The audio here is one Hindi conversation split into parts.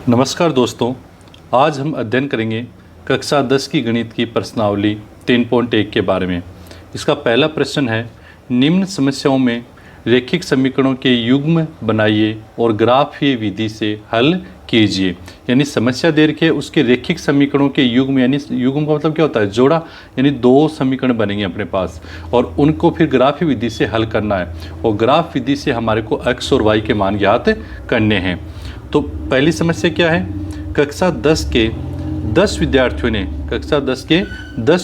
नमस्कार दोस्तों, आज हम अध्ययन करेंगे कक्षा 10 की गणित की प्रश्नावली 3.1 के बारे में। इसका पहला प्रश्न है, निम्न समस्याओं में रैखिक समीकरणों के युग्म बनाइए और ग्राफीय विधि से हल कीजिए। यानी समस्या दे रखी है, उसके रैखिक समीकरणों के युग्म, यानी युग्म का मतलब क्या होता है, जोड़ा, यानी दो समीकरण बनेंगे अपने पास और उनको फिर ग्राफीय विधि से हल करना है और ग्राफ विधि से हमारे को x और y के मान ज्ञात करने हैं। तो पहली समस्या क्या है, कक्षा 10 के 10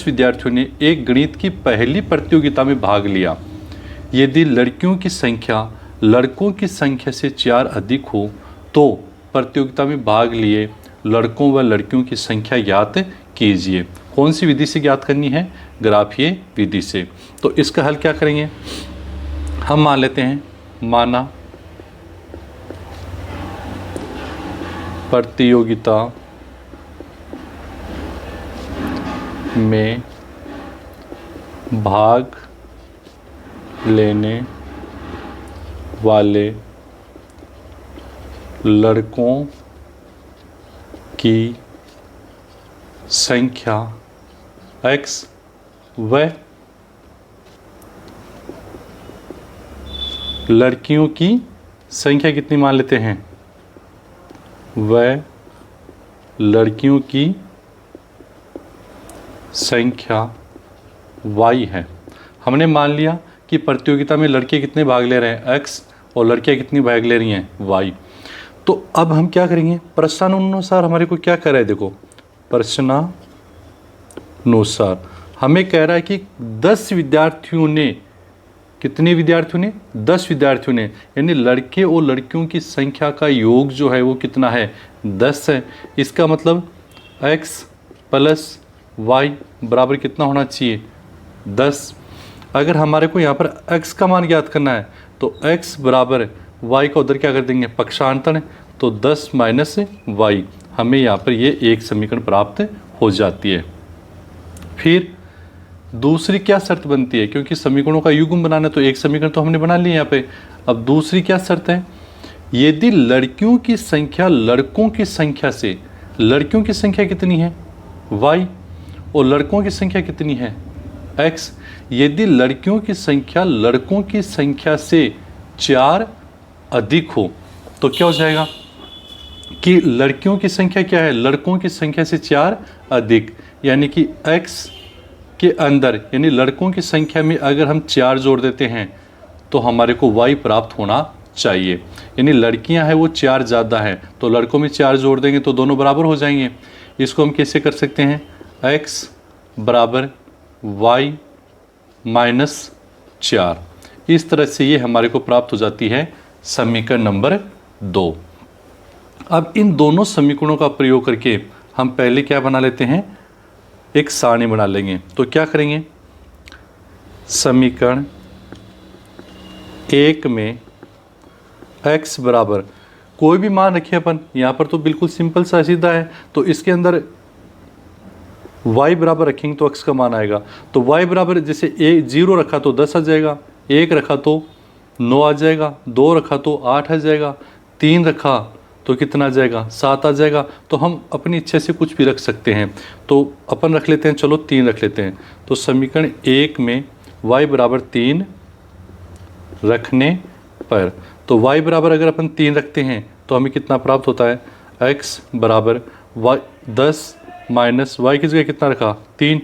विद्यार्थियों ने एक गणित की पहली प्रतियोगिता में भाग लिया। यदि लड़कियों की संख्या लड़कों की संख्या से 4 अधिक हो तो प्रतियोगिता में भाग लिए लड़कों व लड़कियों की संख्या ज्ञात कीजिए। कौन सी विधि से ज्ञात करनी है, ग्राफीय विधि से। तो इसका हल क्या करेंगे, हम मान लेते हैं, माना प्रतियोगिता में भाग लेने वाले लड़कों की संख्या x व लड़कियों की संख्या कितनी मान लेते हैं, वह लड़कियों की संख्या y है। हमने मान लिया कि प्रतियोगिता में लड़के कितने भाग ले रहे हैं, x, और लड़कियां कितनी भाग ले रही हैं, y। तो अब हम क्या करेंगे, प्रश्नानुसार हमारे को क्या कह रहा है, देखो प्रश्नानुसार हमें कह रहा है कि 10 विद्यार्थियों ने, कितने विद्यार्थियों ने, 10 विद्यार्थियों ने, यानी लड़के और लड़कियों की संख्या का योग जो है वो कितना है, 10 है। इसका मतलब x प्लस y बराबर कितना होना चाहिए, 10। अगर हमारे को यहाँ पर x का मान ज्ञात करना है तो x बराबर y का उधर क्या कर देंगे, पक्षांतर, तो 10 माइनस y, हमें यहाँ पर ये एक समीकरण प्राप्त हो जाती है। फिर दूसरी क्या शर्त बनती है, क्योंकि समीकरणों का युग्म बनाना, तो एक समीकरण तो हमने बना लिया यहाँ पे। अब दूसरी क्या शर्त है, यदि लड़कियों की संख्या लड़कों की संख्या से, लड़कियों की संख्या कितनी है y और लड़कों की संख्या कितनी है x, यदि लड़कियों की संख्या लड़कों की संख्या से 4 अधिक हो तो क्या हो जाएगा कि लड़कियों की संख्या क्या है, लड़कों की संख्या से 4 अधिक, यानी कि x के अंदर, यानी लड़कों की संख्या में अगर हम 4 जोड़ देते हैं तो हमारे को y प्राप्त होना चाहिए। यानी लड़कियां हैं वो 4 ज़्यादा हैं तो लड़कों में 4 जोड़ देंगे तो दोनों बराबर हो जाएंगे। इसको हम कैसे कर सकते हैं, x बराबर y माइनस 4। इस तरह से ये हमारे को प्राप्त हो जाती है समीकरण नंबर 2। अब इन दोनों समीकरणों का प्रयोग करके हम पहले क्या बना लेते हैं, एक सारणी बना लेंगे। तो क्या करेंगे, समीकरण 1 में x बराबर कोई भी मान रखिए अपन, यहाँ पर तो बिल्कुल सिंपल सा सीधा है, तो इसके अंदर y बराबर रखेंगे तो x का मान आएगा। तो y बराबर जैसे 0 रखा तो 10 आ जाएगा, 1 रखा तो 9 आ जाएगा, 2 रखा तो 8 आ जाएगा, 3 रखा तो कितना आ जाएगा, 7 आ जाएगा। तो हम अपनी इच्छा से कुछ भी रख सकते हैं, तो अपन रख लेते हैं, चलो 3 रख लेते हैं। तो समीकरण 1 में y बराबर 3 रखने पर, तो y बराबर अगर अपन 3 रखते हैं तो हमें कितना प्राप्त होता है, x बराबर 10 माइनस y की जगह कितना रखा, 3,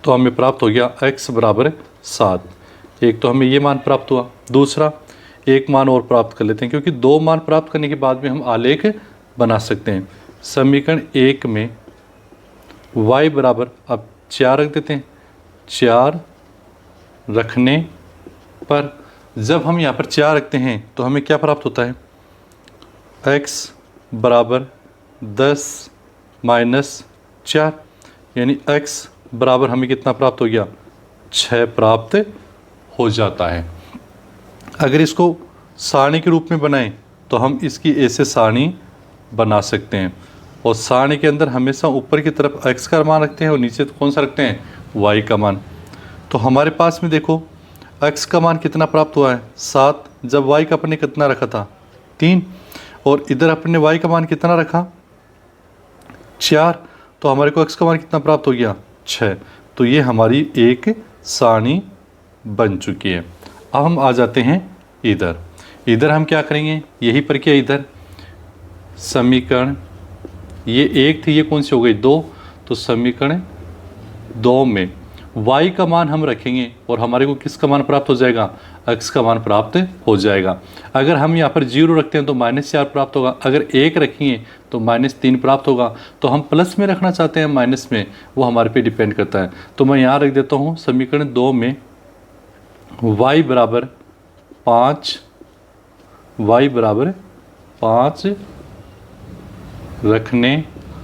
तो हमें प्राप्त हो गया x बराबर 7। एक तो हमें ये मान प्राप्त हुआ, दूसरा एक मान और प्राप्त कर लेते हैं, क्योंकि 2 मान प्राप्त करने के बाद में हम आलेख बना सकते हैं। समीकरण 1 में y बराबर, अब 4 रख देते हैं, 4 रखने पर जब हम यहाँ पर 4 रखते हैं तो हमें क्या प्राप्त होता है, x बराबर 10 माइनस 4, यानी x बराबर हमें कितना प्राप्त हो गया, 6 प्राप्त हो जाता है। अगर इसको सारणी के रूप में बनाएं तो हम इसकी ऐसे सारणी बना सकते हैं, और सारणी के अंदर हमेशा ऊपर की तरफ x का मान रखते हैं और नीचे तो कौन सा रखते हैं, y का मान। तो हमारे पास में देखो x का मान कितना प्राप्त हुआ है, 7, जब y का अपने कितना रखा था, 3, और इधर अपने y का मान कितना रखा 4, तो हमारे को x का मान कितना प्राप्त हो गया 6। तो ये हमारी एक सारणी बन चुकी है। अब हम आ जाते हैं इधर हम क्या करेंगे, यही पर क्या इधर समीकरण ये 1 थी, ये कौन सी हो गई 2, तो समीकरण 2 में y का मान हम रखेंगे और हमारे को किसका मान प्राप्त हो जाएगा, x का मान प्राप्त हो जाएगा। अगर हम यहाँ पर 0 रखते हैं तो -4 प्राप्त होगा, अगर 1 रखेंगे तो -3 प्राप्त होगा। तो हम प्लस में रखना चाहते हैं माइनस में, वो हमारे पे डिपेंड करता है। तो मैं यहाँ रख देता हूँ समीकरण 2 में y बराबर 5 रखने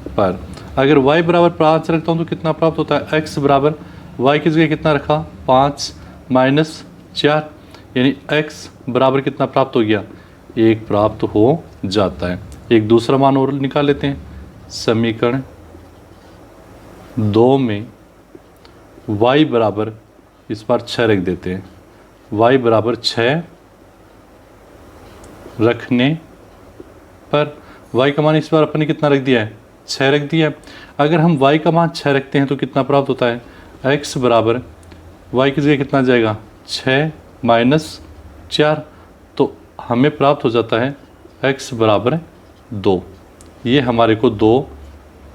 पर, अगर y बराबर 5 रखता हूँ तो कितना प्राप्त होता है, x बराबर y की जगह कितना रखा 5 - 4, यानी x बराबर कितना प्राप्त हो गया 1 प्राप्त हो जाता है। एक दूसरा मान और निकाल लेते हैं, समीकरण 2 में y बराबर इस बार 6 रख देते हैं, y बराबर 6 रखने पर y का मान इस बार अपने कितना रख दिया है 6 रख दिया है। अगर हम y का मान 6 रखते हैं तो कितना प्राप्त होता है, x बराबर y की जगह कितना जाएगा 6 - 4, तो हमें प्राप्त हो जाता है x बराबर 2। ये हमारे को 2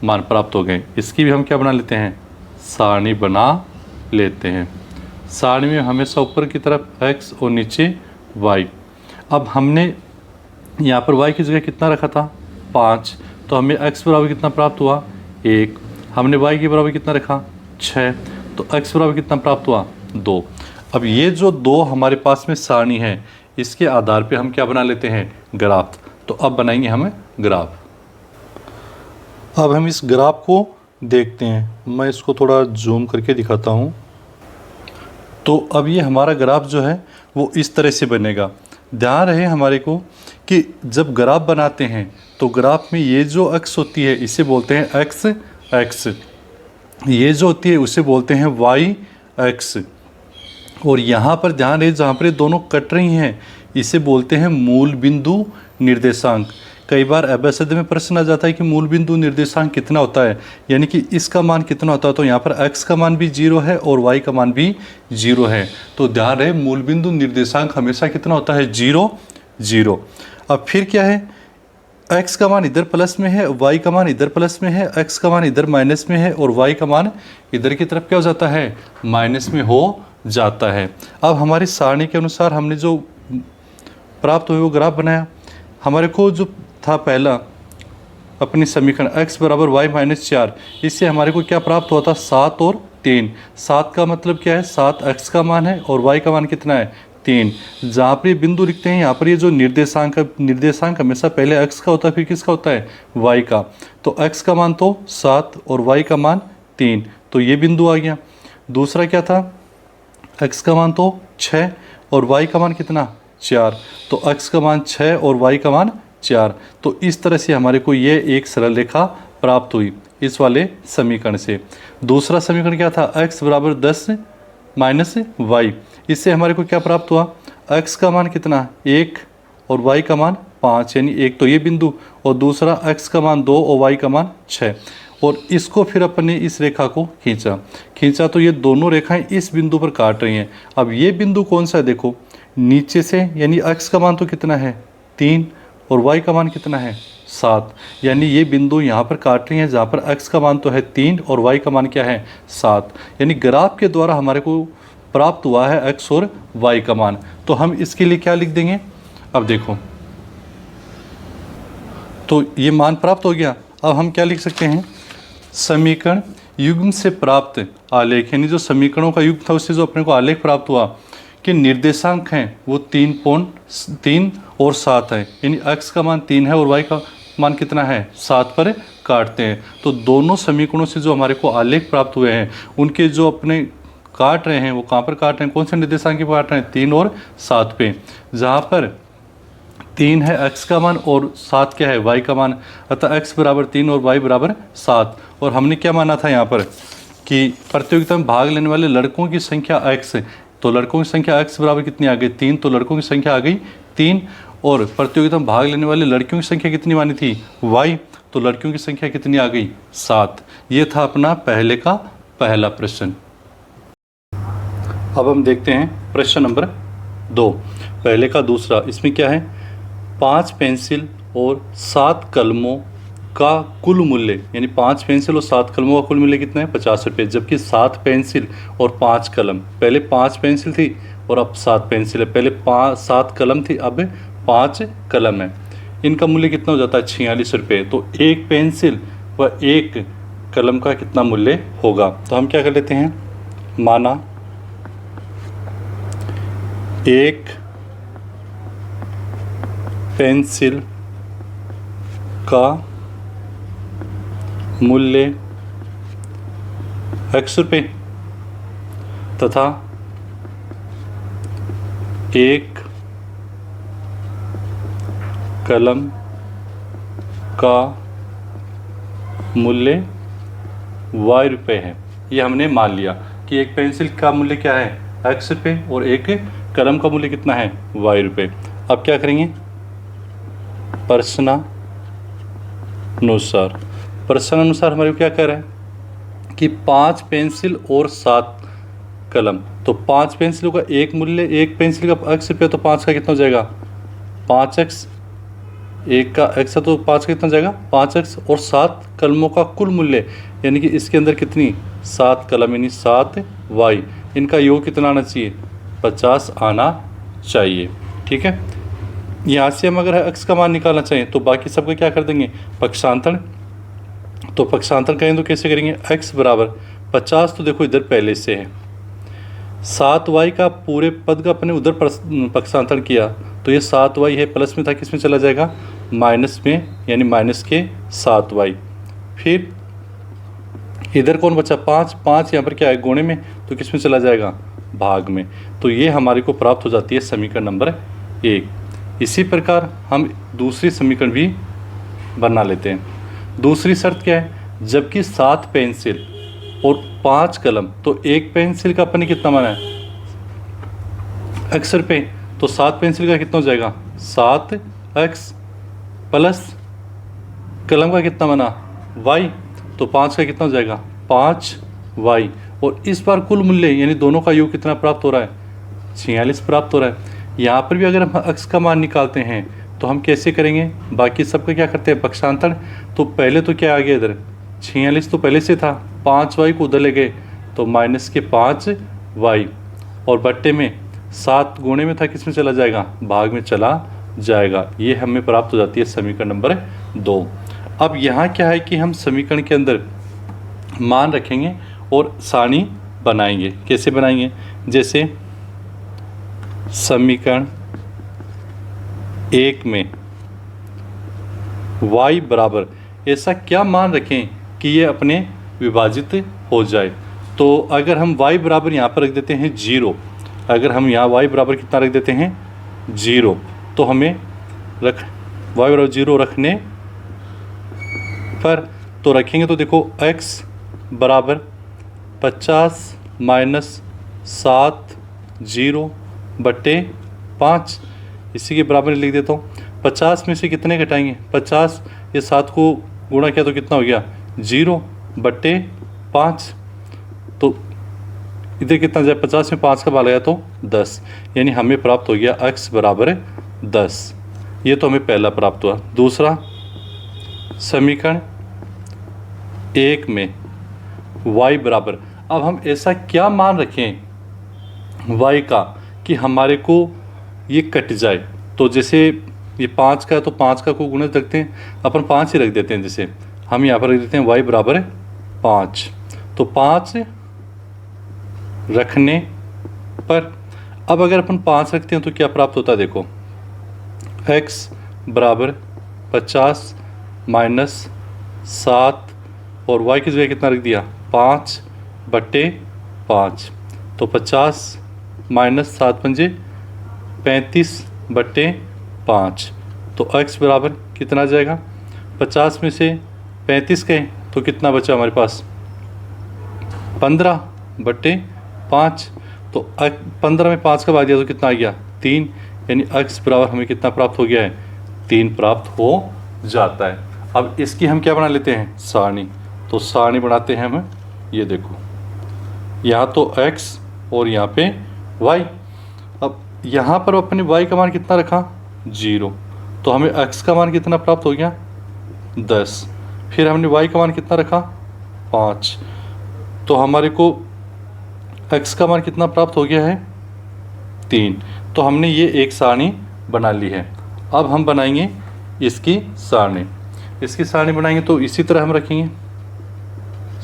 मान प्राप्त हो गए। इसकी भी हम क्या बना लेते हैं, सारणी बना लेते हैं। सारणी में हमेशा ऊपर की तरफ x और नीचे y। अब हमने यहाँ पर y की जगह कितना रखा था 5, तो हमें x बराबर कितना प्राप्त हुआ 1। हमने y के बराबर कितना रखा 6, तो x बराबर कितना प्राप्त हुआ 2। अब ये जो 2 हमारे पास में सारणी है, इसके आधार पे हम क्या बना लेते हैं, ग्राफ। तो अब बनाएंगे हम ग्राफ। अब हम इस ग्राफ को देखते हैं, मैं इसको थोड़ा जूम करके दिखाता हूँ। तो अब ये हमारा ग्राफ जो है वो इस तरह से बनेगा। ध्यान रहे हमारे को कि जब ग्राफ बनाते हैं तो ग्राफ में ये जो अक्ष होती है इसे बोलते हैं एक्स, ये जो होती है उसे बोलते हैं वाई एक्स, और यहाँ पर ध्यान रहे जहाँ पर ये दोनों कट रही हैं इसे बोलते हैं मूल बिंदु निर्देशांक। कई बार अभ्यास में प्रश्न आ जाता है कि मूल बिंदु निर्देशांक कितना होता है, यानी कि इसका मान कितना होता है। तो यहाँ पर x का मान भी 0 है और y का मान भी 0 है। तो ध्यान रहे मूल बिंदु निर्देशांक हमेशा कितना होता है 0 0। अब फिर क्या है, x का मान इधर प्लस में है, y का मान इधर प्लस में है, x का मान इधर माइनस में है और y का मान इधर की तरफ क्या हो जाता है माइनस में हो जाता है। अब हमारी सारणी के अनुसार हमने जो प्राप्त हुए वो ग्राफ बनाया। हमारे को जो था पहला अपनी समीकरण x बराबर y - 4, इससे हमारे को क्या प्राप्त हुआ था 7 और 3। 7 का मतलब क्या है, 7 x का मान है और y का मान कितना है 3। जहाँ पर ये बिंदु लिखते हैं यहाँ पर ये जो निर्देशांक हमेशा पहले x का होता है फिर किसका होता है y का। तो x का मान तो 7 और y का मान 3, तो ये बिंदु आ गया। दूसरा क्या था, x का मान तो 6 और y का मान कितना 4, तो x का मान 6 और y का मान 4। तो इस तरह से हमारे को ये एक सरल रेखा प्राप्त हुई इस वाले समीकरण से। दूसरा समीकरण क्या था, x बराबर 10 - y, इससे हमारे को क्या प्राप्त हुआ, x का मान कितना 1 और y का मान 5, यानी एक तो ये बिंदु और दूसरा x का मान 2 और y का मान 6। और इसको फिर अपन ने इस रेखा को खींचा तो ये दोनों रेखाएं इस बिंदु पर काट रही हैं। अब ये बिंदु कौन सा है, देखो नीचे से, यानी x का मान तो कितना है 3 और y का मान कितना है 7, यानी ये बिंदु यहाँ पर काट रही हैं जहाँ पर x का मान तो है 3 और y का मान क्या है 7। यानी ग्राफ के द्वारा हमारे को प्राप्त हुआ है x और y का मान। तो हम इसके लिए क्या लिख देंगे, अब देखो तो ये मान प्राप्त हो गया। अब हम क्या लिख सकते हैं, समीकरण युग्म से प्राप्त आलेख, यानी जो समीकरणों का युग्म था उससे जो अपने को आलेख प्राप्त हुआ कि निर्देशांक हैं वो 3 और 7 है, यानी x का मान 3 है और y का मान कितना है 7 पर काटते हैं। तो दोनों समीकरणों से जो हमारे को आलेख प्राप्त हुए हैं उनके जो अपने काट रहे हैं वो कहाँ पर काट रहे हैं, कौन से निर्देशांक पे काट रहे हैं 3 और 7 पे। जहाँ पर 3 है x का मान और 7 क्या है y का मान, अतः x बराबर 3 और y बराबर 7। और हमने क्या माना था यहाँ पर कि प्रतियोगिता में भाग लेने वाले लड़कों की संख्या x, तो लड़कों की संख्या x बराबर कितनी आ गई 3, तो लड़कों की संख्या आ गई 3 और प्रतियोगिता में भाग लेने वाले लड़कियों की संख्या कितनी मानी थी, y, तो लड़कियों की संख्या कितनी आ गई, 7। ये था अपना पहले का पहला प्रश्न। अब हम देखते हैं प्रश्न नंबर 2, पहले का दूसरा। इसमें क्या है, 5 पेंसिल और 7 कलमों का कुल मूल्य, यानी 5 पेंसिल और 7 कलमों का कुल मूल्य कितना है, 50 रुपये। जबकि 7 पेंसिल और 5 कलम, पहले 5 पेंसिल थी और अब 7 पेंसिल है, पहले 7 कलम थी अब 5 कलम है। इनका मूल्य कितना हो जाता है, 46 रुपये। तो एक पेंसिल व एक कलम का कितना मूल्य होगा, तो हम क्या कर लेते हैं, माना एक पेंसिल का मूल्य x रुपये तथा एक कलम का मूल्य y रुपये है। ये हमने मान लिया कि एक पेंसिल का मूल्य क्या है, x रुपये, और एक कलम का मूल्य कितना है, y रुपये। अब क्या करेंगे, प्रश्नानुसार हमारे को क्या कह रहा है कि 5 पेंसिल और 7 कलम, तो 5 पेंसिलों का एक मूल्य, एक पेंसिल का x रुपये, तो 5 का कितना हो जाएगा, 5x, एक का x है तो 5 का कितना हो जाएगा, 5x, और 7 कलमों का कुल मूल्य, यानी कि इसके अंदर कितनी, 7 कलम यानी 7y, इनका योग कितना आना चाहिए, 50 आना चाहिए। ठीक है, यहाँ से हम अगर x का मान निकालना चाहें तो बाकी सबका क्या कर देंगे, पक्षांतर। तो पक्षांतर करें तो कैसे करेंगे, x बराबर 50, तो देखो इधर पहले से है, 7y का पूरे पद का अपने उधर पक्षांतर किया, तो ये 7y है, प्लस में था, किस में चला जाएगा, माइनस में, यानी माइनस के 7y। फिर इधर कौन बचा, 5 यहाँ पर क्या है, गुणे में, तो किस में चला जाएगा, भाग में। तो ये हमारे को प्राप्त हो जाती है समीकरण नंबर 1। इसी प्रकार हम दूसरी समीकरण भी बना लेते हैं। दूसरी शर्त क्या है, जबकि 7 पेंसिल और 5 कलम, तो एक पेंसिल का अपने कितना माना है, x रुपये, तो 7 पेंसिल का कितना हो जाएगा, 7x, प्लस कलम का कितना माना, y, तो 5 का कितना हो जाएगा, 5y, और इस बार कुल मूल्य यानी दोनों का योग कितना प्राप्त हो रहा है, 46 प्राप्त हो रहा है। यहाँ पर भी अगर हम x का मान निकालते हैं तो हम कैसे करेंगे, बाकी सबका क्या करते हैं, पक्षांतर। तो पहले तो क्या आ गया इधर, 46 तो पहले से था, 5y को उधर ले गए तो माइनस के 5y, और बट्टे में 7 गुणे में था, किस में चला जाएगा, भाग में चला जाएगा। ये हमें प्राप्त हो जाती है समीकरण नंबर 2। अब यहाँ क्या है कि हम समीकरण के अंदर मान रखेंगे और सारणी बनाएंगे। कैसे बनाएंगे, जैसे समीकरण 1 में y बराबर, ऐसा क्या मान रखें कि ये अपने विभाजित हो जाए। तो अगर हम y बराबर यहाँ पर रख देते हैं 0, अगर हम यहाँ y बराबर कितना रख देते हैं 0, तो हमें y बराबर 0 रखने पर तो रखेंगे, तो देखो x बराबर 50 माइनस 7 0 बट्टे 5, इसी के बराबर लिख देता हूँ। 50 में से कितने घटाएंगे, 50, ये 7 को गुणा किया तो कितना हो गया, 0 बट्टे 5, तो इधर कितना जाए, 50 में 5 का भाग लगाया तो 10, यानी हमें प्राप्त हो गया x बराबर 10। ये तो हमें पहला प्राप्त हुआ। दूसरा, समीकरण 1 में y बराबर, अब हम ऐसा क्या मान रखें y का कि हमारे को ये कट जाए। तो जैसे ये 5 का है तो 5 का को गुणज रखते हैं, अपन 5 ही रख देते हैं। जैसे हम यहाँ पर रख देते हैं y बराबर 5, तो 5 रखने पर अब अगर अपन 5 रखते हैं तो क्या प्राप्त होता है, देखो x बराबर 50 माइनस 7 और y की जगह कितना रख दिया, 5 बट्टे 5, तो 50 माइनस 7 पंजे 35 बट्टे 5, तो x बराबर कितना आ जाएगा, 50 में से 35 गए तो कितना बचा हमारे पास, 15 बट्टे 5, तो 15 में 5 का भाग दिया तो कितना आ गया, 3, यानी x बराबर हमें कितना प्राप्त हो गया है, 3 प्राप्त हो जाता है। अब इसकी हम क्या बना लेते हैं, सारणी। तो सारणी बनाते हैं हम, ये देखो यहाँ तो x और यहाँ पे y। अब यहाँ पर अपने y का मान कितना रखा, 0, तो हमें x का मान कितना प्राप्त हो गया, 10। फिर हमने y का मान कितना रखा, 5, तो हमारे को x का मान कितना प्राप्त हो गया है, 3। तो हमने ये एक सारणी बना ली है। अब हम बनाएंगे इसकी सारणी। इसकी सारणी बनाएंगे तो इसी तरह हम रखेंगे,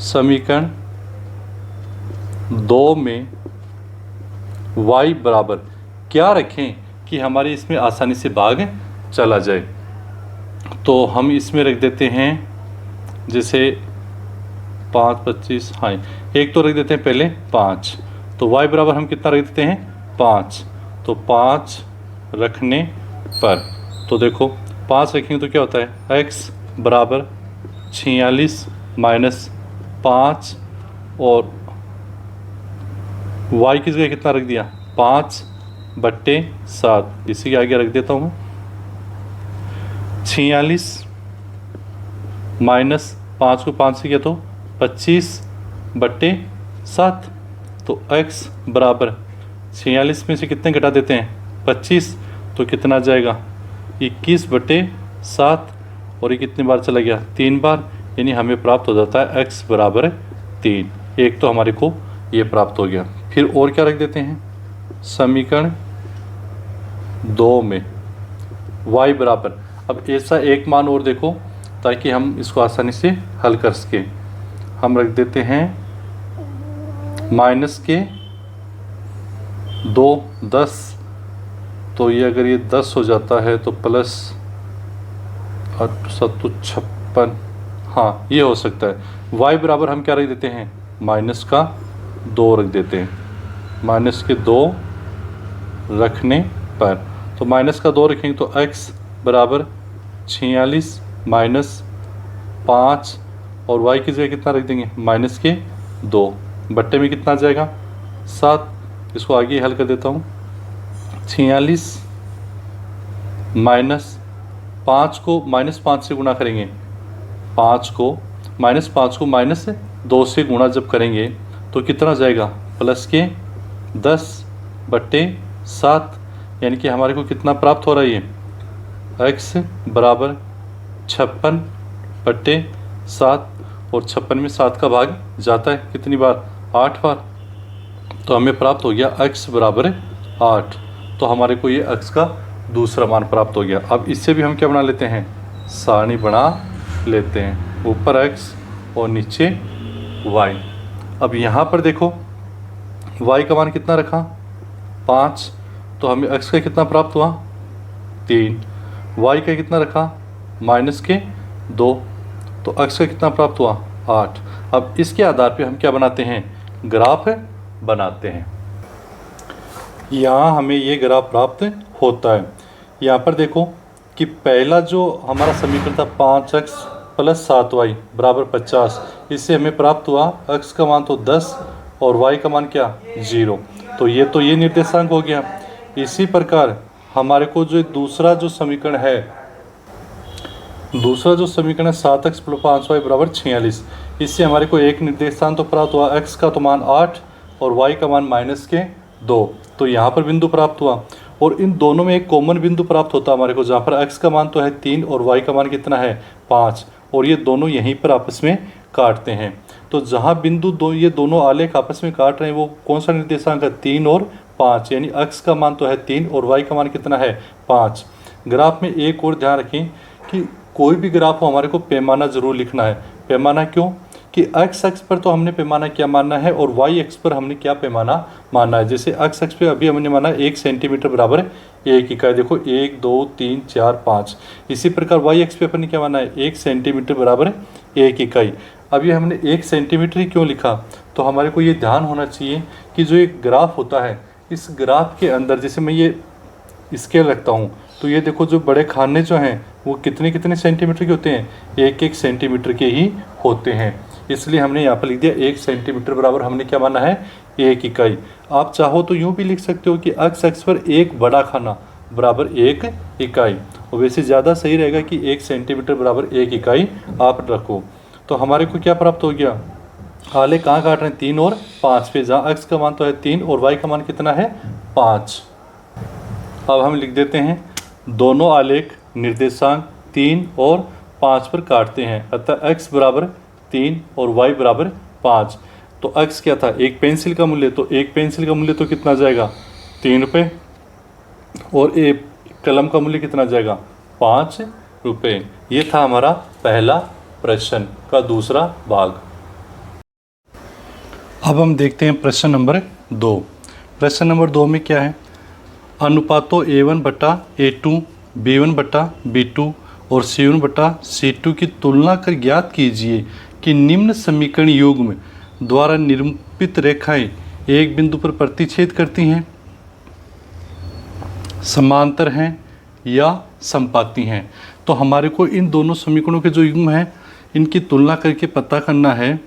समीकरण 2 में y बराबर क्या रखें कि हमारे इसमें आसानी से भाग चला जाए। तो हम इसमें रख देते हैं जैसे 5, 25, हाँ एक तो रख देते हैं पहले 5, तो y बराबर हम कितना रख देते हैं, 5। तो 5 रखने पर, तो देखो 5 रखेंगे तो क्या होता है, x बराबर 46 माइनस 5 और y की जगह कितना रख दिया, 5/7। इसी के आगे रख देता हूँ मैं 46 माइनस 5 को 5 से किया तो 25/7। तो x बराबर 46 में से कितने घटा देते हैं, 25, तो कितना आ जाएगा 21/7। और ये कितनी बार चला गया, 3 बार, यानी हमें प्राप्त हो जाता है x बराबर 3। एक तो हमारे को ये प्राप्त हो गया। फिर और क्या रख देते हैं, समीकरण 2 में y बराबर, अब ऐसा एक मान और देखो ताकि हम इसको आसानी से हल कर सकें। हम रख देते हैं माइनस के 2, 10, तो ये अगर ये 10 हो जाता है तो प्लस 8 7 56, हाँ ये हो सकता है। y बराबर हम क्या रख देते हैं, माइनस का 2 रख देते हैं, माइनस के 2 रखने पर, तो माइनस का 2 रखेंगे तो x बराबर 46 माइनस 5 और y की जगह कितना रख देंगे, माइनस के 2, बट्टे में कितना आ जाएगा, 7। इसको आगे हल कर देता हूँ, 46 माइनस 5 को माइनस 5 से गुणा करेंगे, 5 को माइनस 2 से गुणा जब करेंगे तो कितना जाएगा, प्लस के 10/7, यानी कि हमारे को कितना प्राप्त हो रहा है, ये x बराबर 56/7। और 56 में 7 का भाग जाता है कितनी बार, 8 बार, तो हमें प्राप्त हो गया x बराबर 8। तो हमारे को ये x का दूसरा मान प्राप्त हो गया। अब इससे भी हम क्या बना लेते हैं, सारणी बना लेते हैं, ऊपर x और नीचे y। अब यहाँ पर देखो y का मान कितना रखा, 5, तो हमें x का कितना प्राप्त हुआ, 3। y का कितना रखा, माइनस के 2, तो x का कितना प्राप्त हुआ, 8। अब इसके आधार पे हम क्या बनाते हैं, ग्राफ बनाते हैं। यहाँ हमें ये ग्राफ प्राप्त होता है। यहाँ पर देखो कि पहला जो हमारा समीकरण था 5x प्लस 7y बराबर 50, इससे हमें प्राप्त हुआ x का मान तो 10 और y का मान क्या, 0। तो ये निर्देशांक हो गया। इसी प्रकार हमारे को जो दूसरा जो समीकरण है 7x प्लस 5y बराबर 46, इससे हमारे को एक निर्देशांक तो प्राप्त हुआ, x का तो मान 8 और y का मान माइनस के 2, तो यहाँ पर बिंदु प्राप्त हुआ। और इन दोनों में एक कॉमन बिंदु प्राप्त होता है हमारे को, जहाँ पर x का मान तो है 3 और y का मान कितना है, 5, और ये दोनों यहीं पर आपस में काटते हैं। तो जहाँ बिंदु ये दोनों आलेख आपस में काट रहे हैं वो कौन सा निर्देशांक है, 3 और 5, यानी x का मान तो है 3 और y का मान कितना है, 5। ग्राफ में एक और ध्यान रखें कि कोई भी ग्राफ हो हमारे को पैमाना ज़रूर लिखना है। पैमाना क्यों, कि x अक्ष पर तो हमने पैमाना क्या मानना है और y अक्ष पर हमने क्या पैमाना मानना है। जैसे x अक्ष पे अभी हमने माना 1 सेंटीमीटर बराबर 1 इकाई, देखो 1 2 3 4 5। इसी प्रकार y अक्ष पे अपन ने क्या माना है, 1 सेंटीमीटर बराबर 1 इकाई। अब ये हमने 1 सेंटीमीटर ही क्यों लिखा, तो हमारे को ये ध्यान होना चाहिए कि जो एक ग्राफ होता है, इस ग्राफ के अंदर जैसे मैं ये स्केल रखता हूँ, तो ये देखो जो बड़े खाने जो हैं वो कितने सेंटीमीटर के होते हैं, 1 सेंटीमीटर के ही होते हैं। इसलिए हमने यहाँ पर लिख दिया 1 सेंटीमीटर बराबर हमने क्या माना है, 1 इकाई। आप चाहो तो यूँ भी लिख सकते हो कि x अक्ष पर एक बड़ा खाना बराबर 1 इकाई। और वैसे ज़्यादा सही रहेगा कि 1 सेंटीमीटर बराबर 1 इकाई आप रखो। तो हमारे को क्या प्राप्त हो गया, आलेख कहाँ काट रहे हैं, 3 और 5 पे, जहाँ x का मान तो है 3 और y का मान कितना है 5। अब हम लिख देते हैं दोनों आलेख निर्देशांक 3 और 5 पर काटते हैं, अतः x बराबर 3 और y बराबर 5। तो x क्या था, एक पेंसिल का मूल्य, तो एक पेंसिल का मूल्य तो कितना जाएगा 3 रुपये, और एक कलम का मूल्य कितना जाएगा 5 रुपये। ये था हमारा पहला प्रश्न का दूसरा भाग। अब हम देखते हैं प्रश्न नंबर 2। प्रश्न नंबर 2 में क्या है, अनुपातों A1 बटा A2, B1 बटा B2 और C1 बटा C2 की तुलना कर ज्ञात कीजिए कि निम्न समीकरण युग्म द्वारा निरूपित रेखाएं एक बिंदु पर प्रतिच्छेद करती हैं, समांतर हैं या समपाती हैं। तो हमारे को इन दोनों समीकरणों के जो युग्म हैं इनकी तुलना करके पता करना है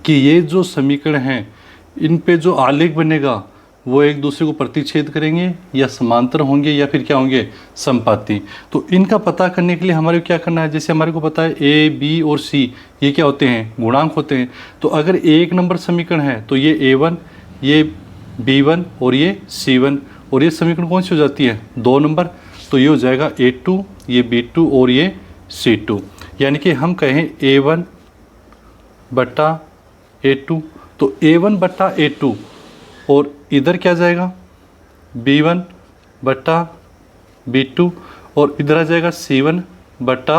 कि ये जो समीकरण हैं इन पे जो आलेख बनेगा वो एक दूसरे को प्रतिच्छेद करेंगे या समांतर होंगे या फिर क्या होंगे समपाती। तो इनका पता करने के लिए हमारे को क्या करना है, जैसे हमारे को पता है A, B और C ये क्या होते हैं, गुणांक होते हैं। तो अगर एक नंबर समीकरण है तो ये A1, ये B1 और ये C1, और ये समीकरण कौन सी हो जाती है 2 नंबर, तो ये हो जाएगा A2, ये B2 और ये C2। यानी कि हम कहें A1 बटा A2, तो A1 बटा A2 और इधर क्या जाएगा B1 बटा B2 और इधर आ जाएगा C1 बटा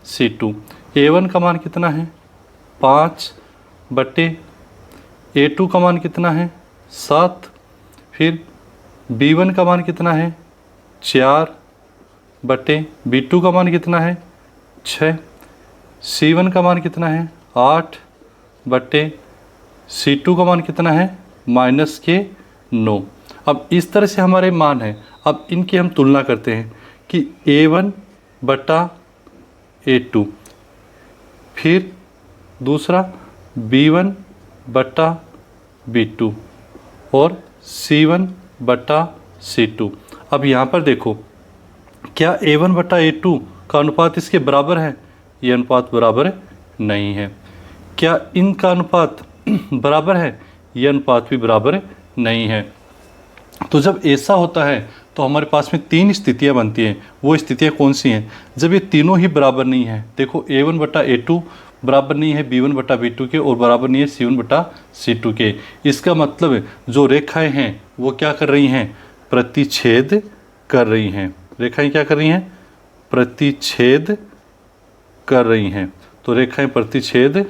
C2। A1 का मान कितना है 5 बटे A2 का मान कितना है 7, फिर B1 का मान कितना है 4 बटे B2 का मान कितना है 6, C1 का मान कितना है 8 बटे C2 का मान कितना है -9। अब इस तरह से हमारे मान हैं। अब इनकी हम तुलना करते हैं कि A1 बटा A2, फिर दूसरा B1 बटा B2 और C1 बटा C2। अब यहाँ पर देखो क्या A1 बटा A2 का अनुपात इसके बराबर है, ये अनुपात बराबर नहीं है। क्या इनका अनुपात बराबर है, ये अनुपात भी बराबर नहीं है। तो जब ऐसा होता है तो हमारे पास में 3 स्थितियां बनती हैं। वो स्थितियां कौन सी हैं, जब ये तीनों ही बराबर नहीं है। देखो A1 बटा A2 बराबर नहीं है B1 बटा B2 के और बराबर नहीं है C1 बटा C2 के। इसका मतलब जो रेखाएं हैं वो क्या कर रही हैं, प्रतिच्छेद कर रही हैं। रेखाएं क्या कर रही हैं, प्रतिच्छेद कर रही हैं। तो रेखाएं प्रतिच्छेद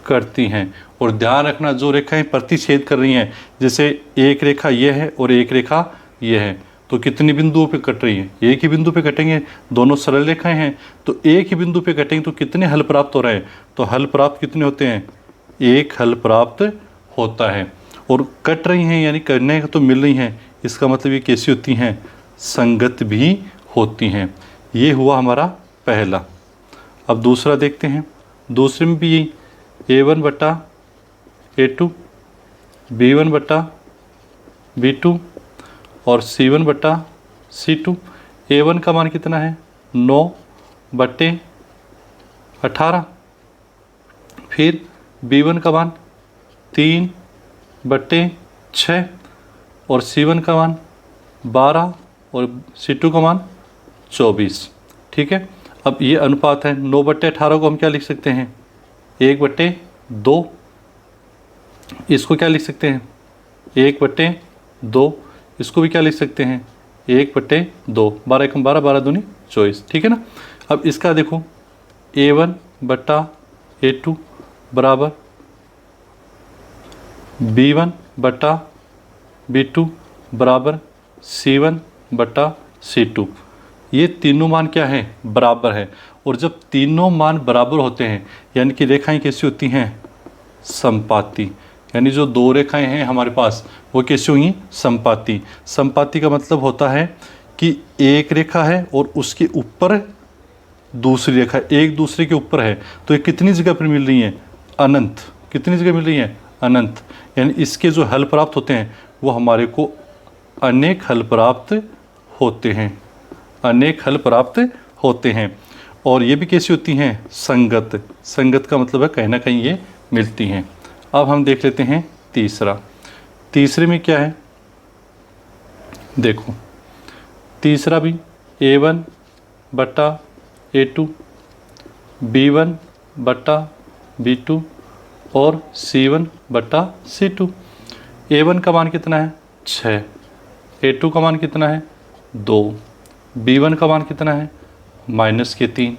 करती हैं। और ध्यान रखना जो रेखाएं प्रतिच्छेद कर रही हैं, जैसे एक रेखा ये है और एक रेखा ये है, तो कितनी बिंदुओं पे कट रही है, एक ही बिंदु पे कटेंगे, दोनों सरल रेखाएं हैं तो एक ही बिंदु पे कटेंगे तो कितने हल प्राप्त हो रहे हैं, तो हल प्राप्त कितने होते हैं, एक हल प्राप्त होता है। और कट रही हैं यानी करने तो मिल रही हैं, इसका मतलब ये कैसी होती हैं, संगत भी होती हैं। ये हुआ हमारा पहला। अब दूसरा देखते हैं। दूसरे में भी A1 बटा A2, B1 बटा B2 और C1 बटा C2। A1 का मान कितना है 9 बटे 18, फिर B1 का मान 3 बटे 6 और C1 का मान 12 और C2 का मान 24। ठीक है। अब ये अनुपात है। 9 बटे 18 को हम क्या लिख सकते हैं, 1 बटे 2। इसको क्या लिख सकते हैं, 1 बटे 2। इसको भी क्या लिख सकते हैं, 1 बटे 2। 12 एकम 12, 12 दूनी 24। ठीक है ना। अब इसका देखो A1 बटा A2 बराबर B1 बटा B2 बराबर C1 बटा C2। ये तीनों मान क्या हैं, बराबर है। और जब तीनों मान बराबर होते हैं यानी कि रेखाएं कैसी होती हैं, समपाती। यानी जो दो रेखाएं हैं हमारे पास वो कैसी हुई, समपाती। समपाती का मतलब होता है कि एक रेखा है और उसके ऊपर दूसरी रेखा एक दूसरे के ऊपर है, तो ये कितनी जगह पर मिल रही है, अनंत। कितनी जगह मिल रही है, अनंत। यानी इसके जो हल प्राप्त होते हैं वो हमारे को अनेक हल प्राप्त होते हैं, अनेक हल प्राप्त होते हैं। और ये भी कैसी होती हैं? संगत। संगत का मतलब है कहीं ना कहीं ये मिलती हैं। अब हम देख लेते हैं तीसरा। तीसरे में क्या है? देखो तीसरा भी A1 बटा A2, B1 बटा B2 और C1 बटा C2। A1 का मान कितना है? 6। A2 का मान कितना है? 2। B1 का मान कितना है? -3।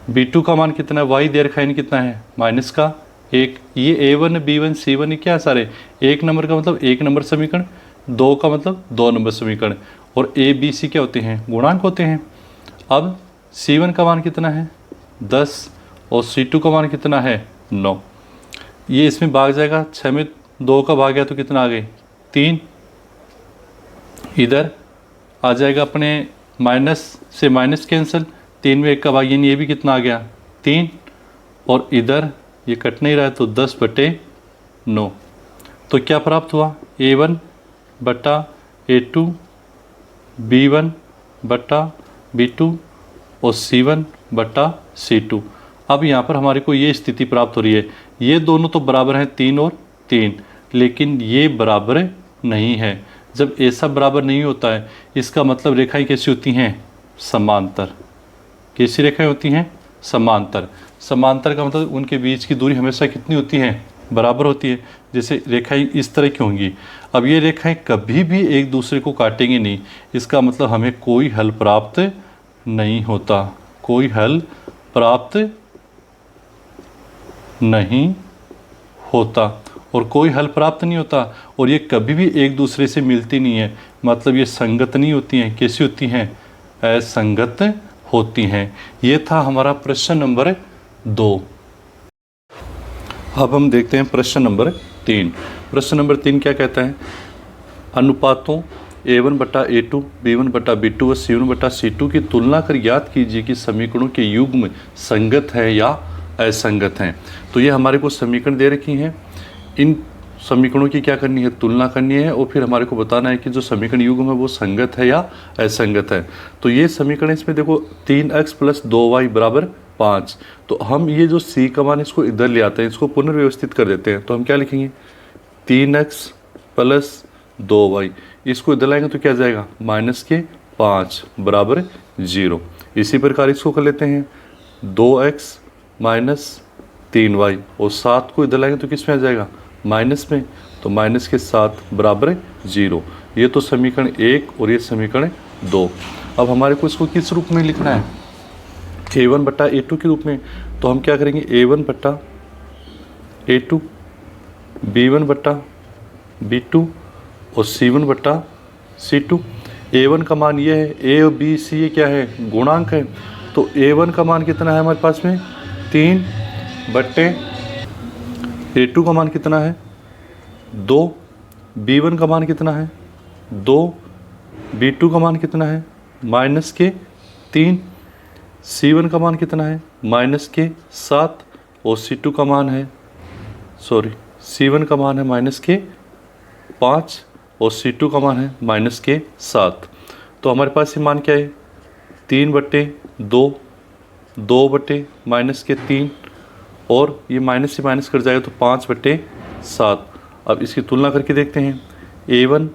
B2 का मान कितना है? y दे रखा है कितना है? -1। ये A1 B1 C1 क्या है सारे? एक नंबर का मतलब एक नंबर समीकरण, 2 का मतलब 2 नंबर समीकरण, और A B C क्या होते हैं? गुणांक होते हैं। अब C1 का मान कितना है? 10 और C2 का मान कितना है? 9। ये इसमें भाग जाएगा, 6 में 2 का भाग गया तो कितना आ गए? 3। इधर आ जाएगा अपने माइनस से माइनस कैंसिल, 3 में 1 का भाग, यानी ये भी कितना आ गया? 3। और इधर ये कट नहीं रहा है तो 10/9। तो क्या प्राप्त हुआ? A1 बटा A2, B1 बटा B2 और C1 बटा C2। अब यहाँ पर हमारे को ये स्थिति प्राप्त हो रही है, ये दोनों तो बराबर हैं 3 और 3, लेकिन ये बराबर नहीं है। जब ऐसा बराबर नहीं होता है इसका मतलब रेखाएं कैसी होती हैं? समांतर। कैसी रेखाएं होती हैं? समांतर। समांतर का मतलब उनके बीच की दूरी हमेशा कितनी होती है? बराबर होती है। जैसे रेखाएं इस तरह की होंगी, अब ये रेखाएं कभी भी एक दूसरे को काटेंगी नहीं, इसका मतलब हमें कोई हल प्राप्त नहीं होता, कोई हल प्राप्त नहीं होता। और कोई हल प्राप्त नहीं होता और ये कभी भी एक दूसरे से मिलती नहीं है, मतलब ये संगत नहीं होती हैं। कैसी होती हैं? असंगत होती हैं। ये था हमारा प्रश्न नंबर 2। अब हम देखते हैं प्रश्न नंबर 3। प्रश्न नंबर 3 क्या कहता है? अनुपातों A1 बटा A2, B1 बटा B2 और C1 बटा C2 की तुलना कर ज्ञात कीजिए कि समीकरणों के युग्म संगत है या असंगत हैं। तो ये हमारे को समीकरण दे रखी हैं, इन समीकरणों की क्या करनी है? तुलना करनी है, और फिर हमारे को बताना है कि जो समीकरण युग्म है वो संगत है या असंगत है। तो ये समीकरण इसमें देखो 3x + 2y = 5। तो हम ये जो c का मान इसको इधर ले आते हैं, इसको पुनर्व्यवस्थित कर देते हैं। तो हम क्या लिखेंगे? 3x + 2y, इसको इधर लाएंगे तो क्या जाएगा? -5 = 0। इसी प्रकार इसको कर लेते हैं 2x - 3y, और 7 को इधर लाएंगे तो किस में आ जाएगा? माइनस में। तो -7 = 0। ये तो समीकरण 1 और ये समीकरण 2। अब हमारे को इसको किस रूप में लिखना है? A1 बटा A2 के रूप में। तो हम क्या करेंगे? A1 बटा A2, B1 बटा B2 और C1 बटा C2। A1 का मान ये है, A और B C ये क्या है? गुणांक है। तो A1 का मान कितना है हमारे पास में? 3 बट्टे A2 का मान कितना है? 2। B1 का मान कितना है? 2। B2 का मान कितना है? -3। C1 का मान कितना है? -7। और C2 का मान है, C1 का मान है -5 और C2 का मान है -7। तो हमारे पास ये मान क्या है? 3/2, 2/-3, और ये माइनस से माइनस कर जाएगा तो 5/7। अब इसकी तुलना करके देखते हैं। A1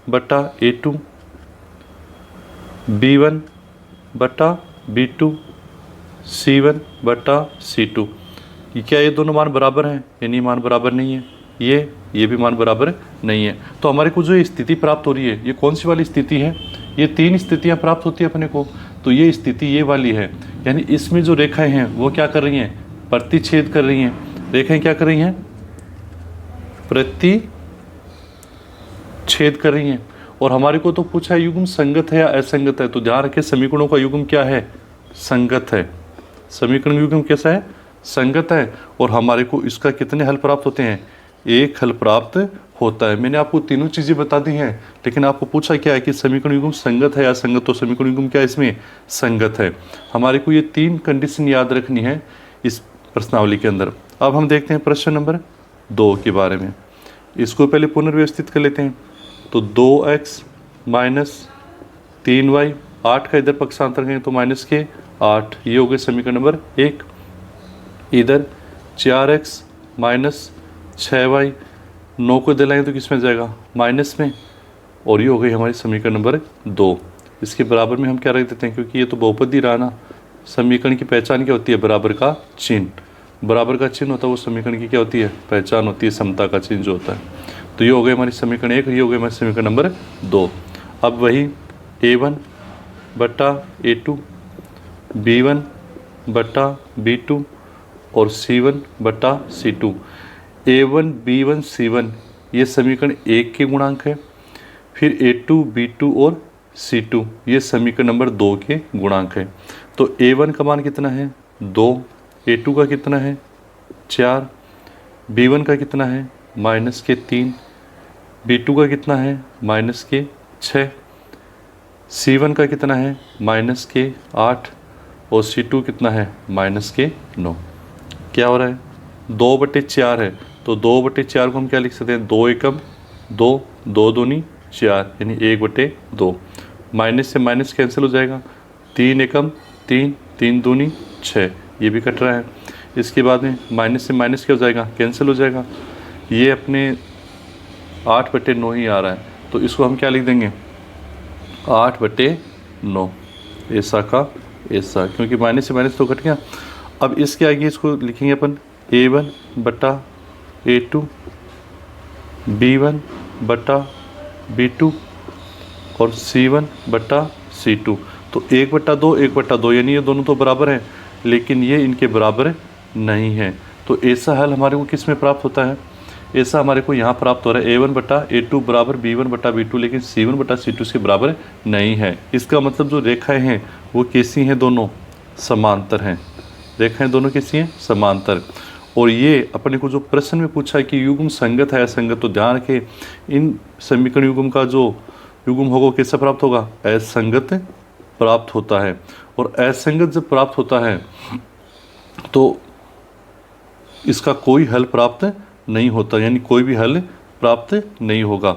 बटा A2, B1 बटा B2, C1 बटा C2। ये क्या ये दोनों मान बराबर हैं? यानी मान बराबर नहीं है। ये भी मान बराबर नहीं है। तो हमारे को जो स्थिति प्राप्त हो रही है, ये कौन सी वाली स्थिति है? ये 3 स्थितियां प्राप्त होती है अपने को। तो ये स्थिति ये वाली है, यानी इसमें जो रेखाएं हैं वो क्या कर रही हैं? प्रतिच्छेद कर रही हैं। रेखाएं क्या कर रही हैं? प्रतिच्छेद कर रही हैं। और हमारे को तो पूछा है युग्म संगत है या असंगत है। तो ध्यान रखें समीकरणों का युग्म क्या है? संगत है। समीकरण युग्म कैसा है? संगत है। और हमारे को इसका कितने हल प्राप्त होते हैं? एक हल प्राप्त होता है। मैंने आपको तीनों चीज़ें बता दी हैं, लेकिन आपको पूछा क्या है कि समीकरण युग्म संगत है या असंगत। तो समीकरण युग्म क्या है? इसमें संगत है। हमारे को ये 3 कंडीशन याद रखनी है इस प्रश्नावली के अंदर। अब हम देखते हैं प्रश्न नंबर 2 के बारे में। इसको पहले पुनर्व्यवस्थित कर लेते हैं। तो 2x माइनस 3y, 8 का इधर पक्षांतर करेंगे तो माइनस के 8, ये हो गए समीकरण नंबर 1। इधर 4x माइनस 6y, 9 को इधर लाएंगे तो किस में जाएगा, माइनस में, और ये हो गई हमारी समीकरण नंबर 2। इसके बराबर में हम क्या रख देते हैं, क्योंकि ये तो बहुपद ही रहा ना। समीकरण की पहचान क्या होती है, बराबर का चिन्ह। बराबर का चिन्ह होता है वो समीकरण की क्या होती है, पहचान होती है, समता का चिन्ह जो होता है। तो ये हो गई हमारी समीकरण 1, ये हो गई हमारी समीकरण नंबर 2। अब वही a1 बटा a2, b1 बटा b2 और c1 बटा c2। a1 b1 c1 ये समीकरण 1 के गुणांक है। फिर a2 b2 और c2 ये समीकरण नंबर 2 के गुणांक है। तो a1 का मान कितना है, 2, a2 का कितना है, 4, b1 का कितना है, माइनस के 3, b2 का कितना है, माइनस के 6, c1 का कितना है, माइनस के 8 और c2 कितना है, माइनस के 9। क्या हो रहा है, 2/4 है, तो 2/4 को हम क्या लिख सकते हैं, 2 एकम 2, 2 दूनी 4 यानी 1/2। माइनस से माइनस कैंसिल हो जाएगा, 3 एकम 3, 3 दूनी 6, ये भी कट रहा है। इसके बाद में माइनस से माइनस क्या हो जाएगा, कैंसिल हो जाएगा। ये अपने 8/9 ही आ रहा है, तो इसको हम क्या लिख देंगे, 8/9, ऐसा का ऐसा, क्योंकि माइनस से माइनस तो कट गया। अब इसके आगे इसको लिखेंगे अपन a1 बटा a2, b1 बटा b2 और c1 बटा c2। तो 1/2 1/2 यानी ये दोनों तो बराबर हैं, लेकिन ये इनके बराबर नहीं है। तो ऐसा हल हमारे को किस में प्राप्त होता है, ऐसा हमारे को यहाँ प्राप्त हो रहा है a1 बटा a2 बराबर b1 बटा b2, लेकिन c1 बटा c2 के बराबर नहीं है। इसका मतलब जो रेखाएं हैं वो कैसी हैं, दोनों समांतर हैं। रेखाएं दोनों कैसी हैं, समांतर। और ये अपने को जो प्रश्न में पूछा है कि युग्म संगत है असंगत, तो ध्यान रखें इन समीकरण युग्म का जो युग्म होगा वो कैसा प्राप्त होगा, असंगत प्राप्त होता है। और असंगत जब प्राप्त होता है तो इसका कोई हल प्राप्त नहीं होता, यानी कोई भी हल प्राप्त नहीं होगा।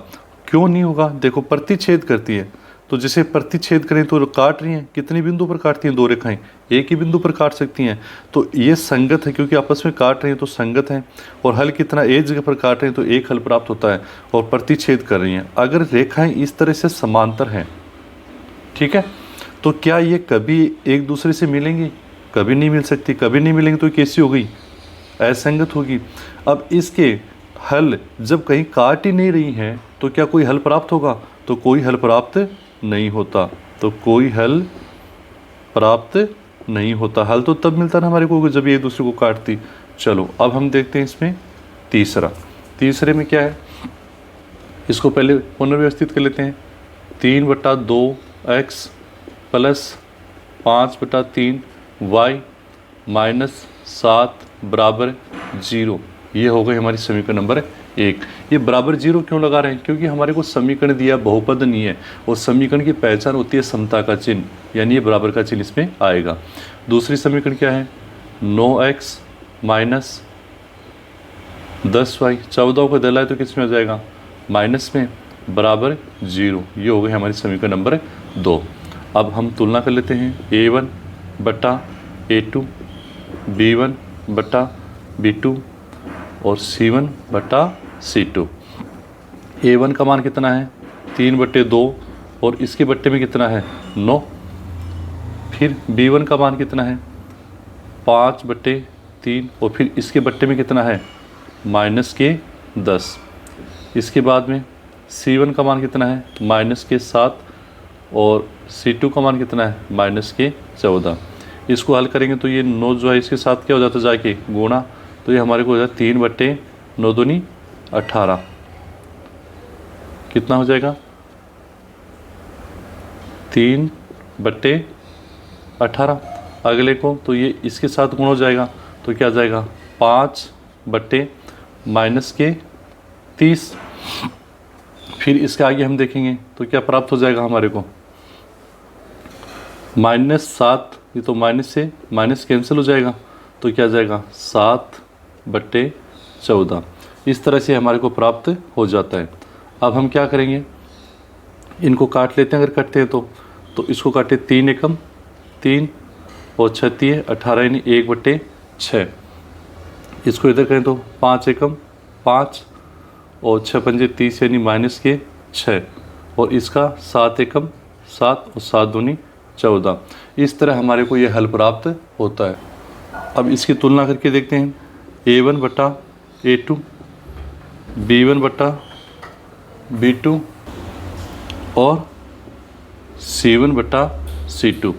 क्यों नहीं होगा, देखो प्रतिच्छेद करती है, तो जैसे प्रतिच्छेद करें तो काट रही हैं, कितने बिंदु पर काटती हैं, 2 रेखाएं एक ही बिंदु पर काट सकती हैं। तो ये संगत है, क्योंकि आपस में काट रही हैं तो संगत है। और हल कितना, एक जगह पर काट रहे हैं तो एक हल प्राप्त होता है, और प्रतिच्छेद कर रही हैं। अगर रेखाएं इस तरह से समांतर हैं, ठीक है, तो क्या ये कभी एक दूसरे से मिलेंगी, कभी नहीं मिल सकती। कभी नहीं मिलेंगी तो कैसी हो गई, असंगत होगी। अब इसके हल जब कहीं काट ही नहीं रही हैं तो क्या कोई हल प्राप्त होगा, तो कोई हल प्राप्त नहीं होता। तो कोई हल प्राप्त नहीं होता। हल तो तब मिलता ना हमारे को जब ये एक दूसरे को काटती। चलो अब हम देखते हैं इसमें तीसरे में क्या है, इसको पहले पुनर्व्यवस्थित कर लेते हैं। 3/2x प्लस 5/3y माइनस 7 बराबर 0, ये हो गई हमारी समीकरण नंबर 1। ये बराबर 0 क्यों लगा रहे हैं, क्योंकि हमारे को समीकरण दिया बहुपद नहीं है, और समीकरण की पहचान होती है समता का चिन्ह, यानी ये बराबर का चिन्ह इसमें आएगा। दूसरी समीकरण क्या है, 9x माइनस 10y, 14 को दलाए तो किस में आ जाएगा, माइनस में, बराबर 0, ये हो गई हमारी समीकरण नंबर 2। अब हम तुलना कर लेते हैं, a1 बटा a2, b1 बटा b2 और c1 बटा c2। a1 का मान कितना है, 3/2 और इसके बट्टे में कितना है, 9। फिर b1 का मान कितना है, 5/3 और फिर इसके बट्टे में कितना है, -10। इसके बाद में c1 का मान कितना है, -7 और c2 का मान कितना है, -14। इसको हल करेंगे तो ये 9 जो है इसके साथ क्या हो जाता है, जाके गुणा, तो ये हमारे को हो जाता है 3/9 दूनी 18। कितना हो जाएगा, 3/18। अगले को तो ये इसके साथ गुण हो जाएगा, तो क्या आ जाएगा, 5/-30। फिर इसके आगे हम देखेंगे तो क्या प्राप्त हो जाएगा हमारे को, -7, ये तो माइनस से माइनस कैंसिल हो जाएगा, तो क्या आ जाएगा 7/14। इस तरह से हमारे को प्राप्त हो जाता है। अब हम क्या करेंगे, इनको काट लेते हैं अगर कटते हैं तो इसको काटे 3 एकम 3 और 6 तिये 18 यानी 1/6। इसको इधर करें तो 5 एकम 5 और 6 पंजे 30 यानी -6 और इसका 7 एकम 7 और 7 दूनी 14। इस तरह हमारे को यह हल प्राप्त होता है। अब इसकी तुलना करके देखते हैं A1 बटा A2 B1 बटा B2 और C1 बटा C2।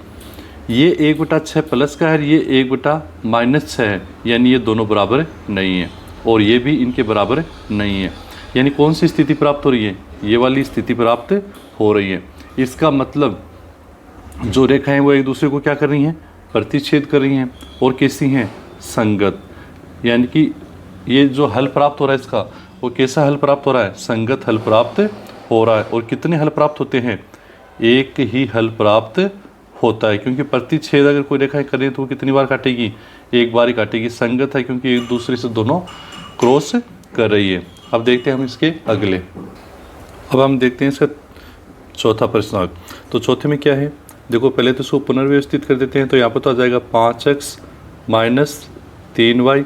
ये 1/6 प्लस का है, ये 1/-6 है, यानी ये दोनों बराबर नहीं है और ये भी इनके बराबर नहीं है। यानी कौन सी स्थिति प्राप्त हो रही है? ये वाली स्थिति प्राप्त हो रही है। इसका मतलब जो रेखाएं वो एक दूसरे को क्या कर रही हैं? प्रतिच्छेद कर रही हैं और कैसी हैं? संगत। यानी कि ये जो हल प्राप्त हो रहा है इसका, वो कैसा हल प्राप्त हो रहा है? संगत हल प्राप्त हो रहा है। और कितने हल प्राप्त होते हैं? एक ही हल प्राप्त होता है, क्योंकि प्रतिच्छेद अगर कोई रेखा करें तो वो कितनी बार काटेगी? एक बार ही काटेगी। संगत है क्योंकि एक दूसरे से दोनों क्रॉस कर रही है। अब देखते हैं हम इसके अगले। अब हम देखते हैं इसका चौथा प्रश्न। तो चौथे में क्या है? देखो पहले तो इसको पुनर्व्यवस्थित कर देते हैं। तो यहाँ पर तो आ जाएगा 5x माइनस 3y।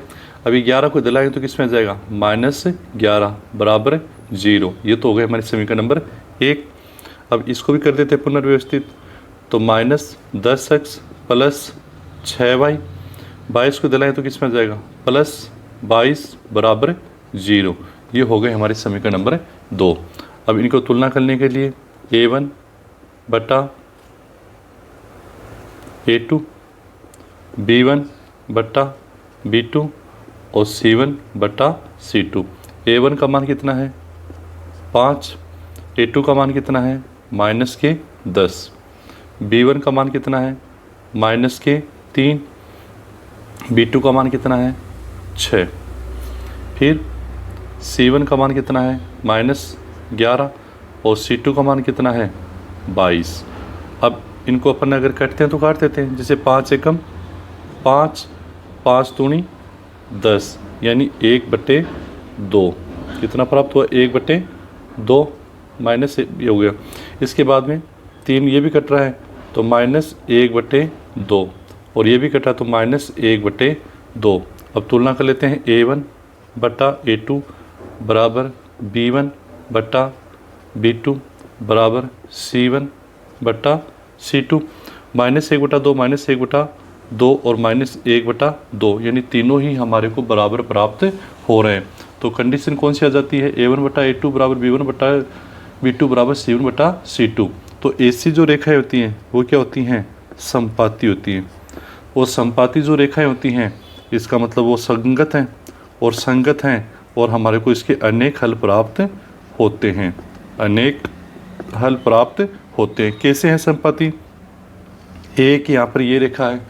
अभी 11 को दिलाएंगे तो किस में आ जाएगा? -11 बराबर 0। ये तो हो गए हमारे समीकरण नंबर 1। अब इसको भी कर देते हैं पुनर्व्यवस्थित। तो -10x प्लस 6y 22 को दिलाएं तो किस में आ जाएगा? +22 बराबर 0। ये हो गए हमारे समीकरण नंबर 2। अब इनको तुलना करने के लिए A1 बटा A2 B1 बटा B2 और C1 बटा C2। A1 का मान कितना है? 5। A2 का मान कितना है? -10। B1 का मान कितना है? -3। B2 का मान कितना है? 6। फिर C1 का मान कितना है? -11 और C2 का मान कितना है? 22। अब इनको अपन अगर काटते हैं तो काट देते हैं। जैसे 5 एकम 5 5 दूनी 10 यानी 1/2। कितना प्राप्त हुआ? 1/2 माइनस ये हो गया। इसके बाद में 3 ये भी कट रहा है तो -1/2 और ये भी कटा तो -1/2। अब तुलना कर लेते हैं A1 बटा A2 बराबर B1 बटा B2 बराबर C1 बटा C2। -1/2 -1/2 और -1/2 यानी तीनों ही हमारे को बराबर प्राप्त हो रहे हैं। तो कंडीशन कौन सी आ जाती है? A1 बटा A2 बराबर B1 बटा B2 बराबर C1 बटा C2। तो ऐसी जो रेखाएं होती हैं वो क्या होती हैं? समपाती होती हैं। और समपाती जो रेखाएं होती हैं इसका मतलब वो संगत हैं और संगत हैं और हमारे को इसके अनेक हल प्राप्त होते हैं। अनेक हल प्राप्त होते हैं। कैसे हैं समपाती? एक यहाँ पर ये रेखा है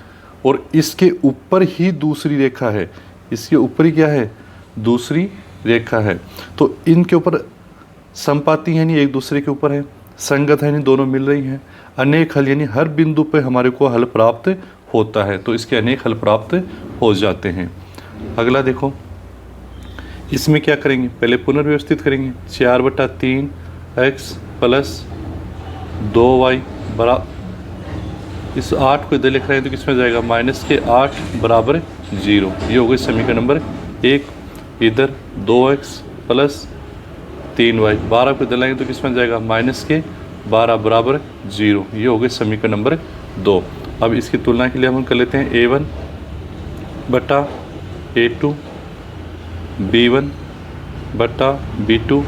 और इसके ऊपर ही दूसरी रेखा है। इसके ऊपर ही क्या है? दूसरी रेखा है। तो इनके ऊपर समपाती यानी एक दूसरे के ऊपर है, संगत है यानी दोनों मिल रही हैं, अनेक हल यानी हर बिंदु पे हमारे को हल प्राप्त होता है। तो इसके अनेक हल प्राप्त हो जाते हैं। अगला देखो, इसमें क्या करेंगे? पहले पुनर्व्यवस्थित करेंगे। 4/3x प्लस 2y बराबर, इस 8 को इधर लिख रहे हैं तो किसमें जाएगा? -8 बराबर 0। ये हो गई समीकरण नंबर 1। इधर 2x प्लस 3y 12 को इधर लाएंगे तो किसमें जाएगा? -12 बराबर 0। ये हो गई समीकरण नंबर 2। अब इसकी तुलना के लिए हम कर लेते हैं A1 बटा A2 B1 बटा B2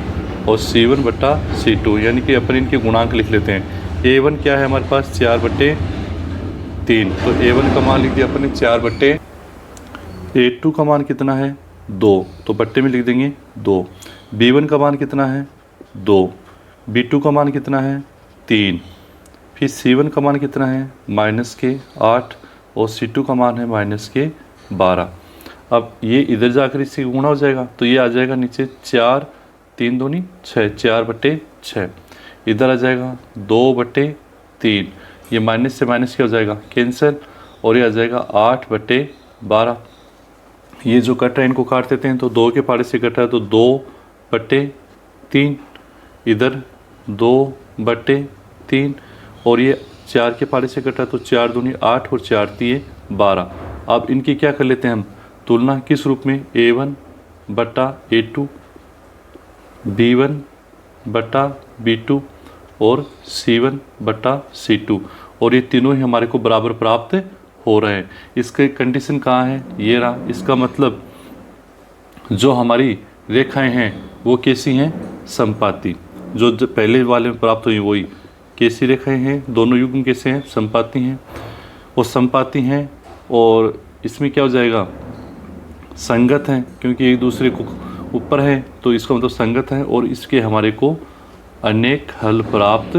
और C1 बटा C2, यानी कि अपन इनके गुणांक लिख लेते हैं। A1 क्या है हमारे पास? 4/3। तो A1 का मान लिख दिया अपन ने 4/। A2 का मान कितना है? 2, तो बट्टे में लिख देंगे 2। B1 का मान कितना है? 2। B2 का मान कितना है? 3। फिर C1 का मान कितना है? -8 और C2 का मान है -12। अब ये इधर जाकर इससे गुणा हो जाएगा तो ये आ जाएगा नीचे 4 3 दूनी 6, 4/6। इधर आ जाएगा 2/3। ये माइनस से माइनस क्या हो जाएगा? कैंसिल। और ये आ जाएगा 8/12। ये जो कट रहा है इनको काट देते हैं तो 2 के पारे से कट रहा है तो 2/3। इधर 2 बटे 3 और ये 4 के पारे से कटा तो 4 दूनी 8 और 4 तिये 12। अब इनकी क्या कर लेते हैं हम तुलना, किस रूप में, A1 बटा A2, B1 बटा B2 और C1 बटा C2, और ये तीनों ही हमारे को बराबर प्राप्त हो रहे हैं। इसका कंडीशन कहाँ है, ये रहा। इसका मतलब जो हमारी रेखाएं हैं वो कैसी हैं, समपाती। जो पहले वाले में प्राप्त हुई वही कैसी रेखाएं हैं, दोनों युग्म कैसे हैं, समपाती हैं। वो समपाती हैं और इसमें क्या हो जाएगा, संगत हैं, क्योंकि एक दूसरे को ऊपर है तो इसका मतलब संगत है, और इसके हमारे को अनेक हल प्राप्त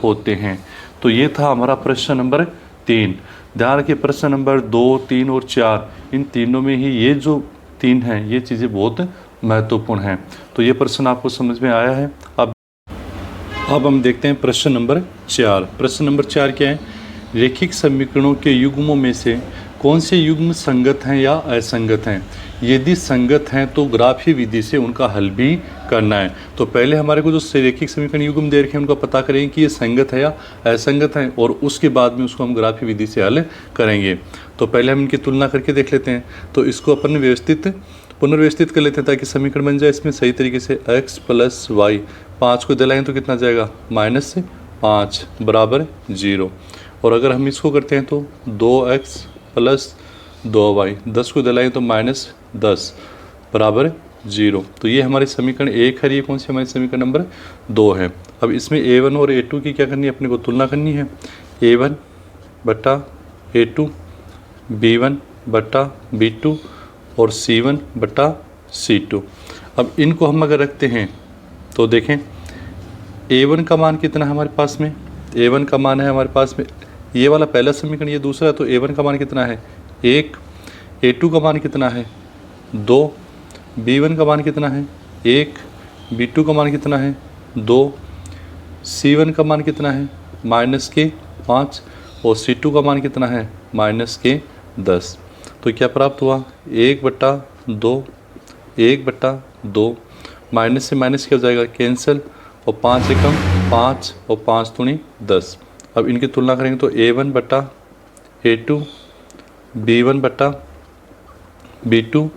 होते हैं। तो ये था हमारा प्रश्न नंबर 3। ध्यान रखिए प्रश्न नंबर 2, 3 और 4 इन तीनों में ही ये जो 3 हैं ये चीज़ें बहुत महत्वपूर्ण हैं। तो ये प्रश्न आपको समझ में आया है। अब हम देखते हैं प्रश्न नंबर 4। प्रश्न नंबर 4 क्या है, रैखिक समीकरणों के युग्मों में से कौन से युग्म संगत हैं या असंगत हैं। यदि संगत हैं तो ग्राफीय विधि से उनका हल भी करना है। तो पहले हमारे को जो रैखिक समीकरण युग्म दे रखे हैं उनका पता करेंगे कि ये संगत है या असंगत है, और उसके बाद में उसको हम ग्राफीय विधि से हल करेंगे। तो पहले हम इनकी तुलना करके देख लेते हैं। तो इसको अपन पुनर्व्यवस्थित कर लेते हैं ताकि समीकरण बन जाए इसमें सही तरीके से। x + y 5 को दिलाएं तो कितना जाएगा, -5 बराबर 0। और अगर हम इसको करते हैं तो 2x + 2y 10 को दिलाएं तो -10 बराबर 0। तो ये हमारे समीकरण 1 है। ये कौन सी हमारी समीकरण नंबर 2 है। अब इसमें A1 और A2 की क्या करनी है, अपने को तुलना करनी है। A1 बटा A2, B1 बटा B2 और C1 बटा C2। अब इनको हम अगर रखते हैं तो देखें A1 का मान कितना है हमारे पास में, A1 का मान है हमारे पास में, ये वाला पहला समीकरण, ये दूसरा है। तो A1 का मान कितना है 1, A2 का मान कितना है 2, B1 का मान कितना है 1, B2 का मान कितना है 2, C1 का मान कितना है -5 और C2 का मान कितना है -10। तो क्या प्राप्त हुआ, 1/2, 1/2, माइनस से माइनस क्या हो जाएगा, कैंसिल, और 5 से कम 5 और 5 दूनी 10। अब इनकी तुलना करेंगे तो A1 बटा A2, B1 बटा B2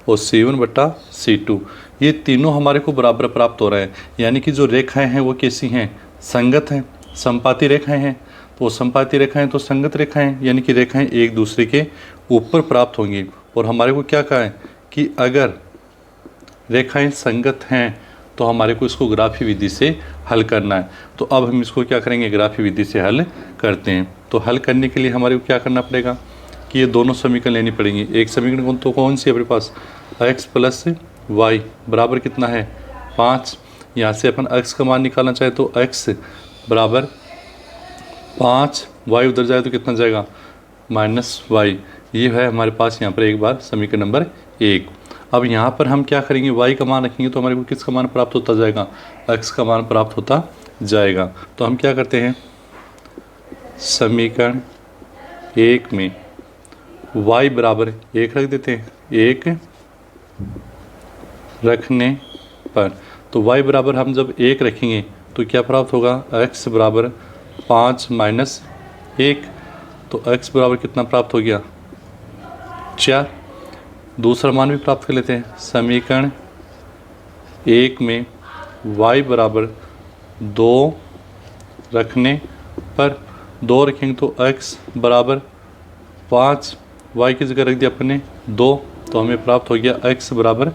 और C1 बटा C2, ये तीनों हमारे को बराबर प्राप्त हो रहे हैं। यानी कि जो रेखाएं हैं वो कैसी हैं, संगत हैं, समपाती रेखाएं हैं। तो समपाती रेखाएं तो संगत रेखाएं, यानी कि रेखाएं एक दूसरे के ऊपर प्राप्त होंगी। और हमारे को क्या कहा है कि अगर रेखाएं संगत हैं तो हमारे को इसको ग्राफीय विधि से हल करना है। तो अब हम इसको क्या करेंगे, ग्राफीय विधि से हल करते हैं। तो हल करने के लिए हमारे को क्या करना पड़ेगा कि ये दोनों समीकरण लेनी पड़ेंगी। एक समीकरण तो कौन सी है अपने पास, x + y बराबर कितना है 5। यहाँ से अपन x का मान निकालना चाहे तो x बराबर 5, y उधर जाए तो कितना जाएगा -y। ये है हमारे पास यहाँ पर एक बार समीकरण नंबर 1। अब यहाँ पर हम क्या करेंगे, y का मान रखेंगे तो हमारे को किसका मान प्राप्त होता जाएगा, x का मान प्राप्त होता जाएगा। तो हम क्या करते हैं, समीकरण 1 में y बराबर 1 रख देते हैं। 1 रखने पर तो y बराबर हम जब 1 रखेंगे तो क्या प्राप्त होगा, x बराबर 5 - 1। तो x बराबर कितना प्राप्त हो गया 4। दूसरा मान भी प्राप्त कर लेते हैं। समीकरण 1 में y बराबर 2 रखने पर 2 रखेंगे तो x बराबर 5, y की जगह रख दिया अपने 2, तो हमें प्राप्त हो गया x बराबर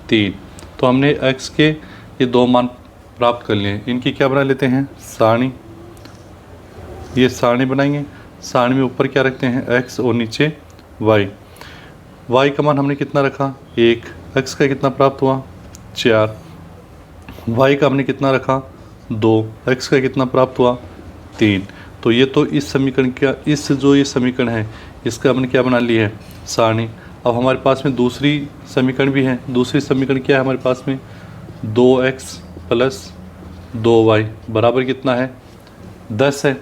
3। तो हमने x के ये 2 मान प्राप्त कर लिए। इनकी क्या बना लेते हैं, सारणी। ये सारणी बनाएंगे। सारणी में ऊपर क्या रखते हैं, x और नीचे y। y का मान हमने कितना रखा 1, x का कितना प्राप्त हुआ 4, y का हमने कितना रखा 2, x का कितना प्राप्त हुआ 3। तो ये तो इस समीकरण का, इस जो ये समीकरण है इसका हमने क्या बना ली है, सारणी। अब हमारे पास में दूसरी समीकरण भी है। दूसरी समीकरण क्या है हमारे पास में, 2x + 2y बराबर कितना है 10 है।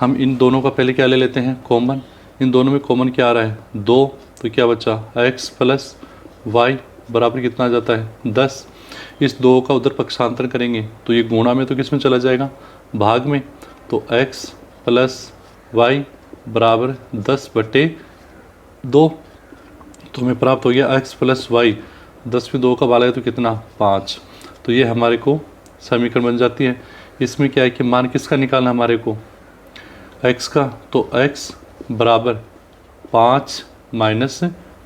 हम इन दोनों का पहले क्या ले लेते हैं, कॉमन। इन दोनों में कॉमन क्या आ रहा है 2, तो क्या बचा x + y बराबर कितना आ जाता है 10। इस 2 का उधर पक्षांतर करेंगे तो ये गुणा में तो किस में चला जाएगा, भाग में, तो x प्लस वाई बराबर 10/2। तो हमें प्राप्त हो गया x प्लस वाई, 10 में 2 का बाला है तो कितना 5। तो ये हमारे को समीकरण बन जाती है। इसमें क्या है कि मान किसका निकालना हमारे को, x का, तो x बराबर 5 माइनस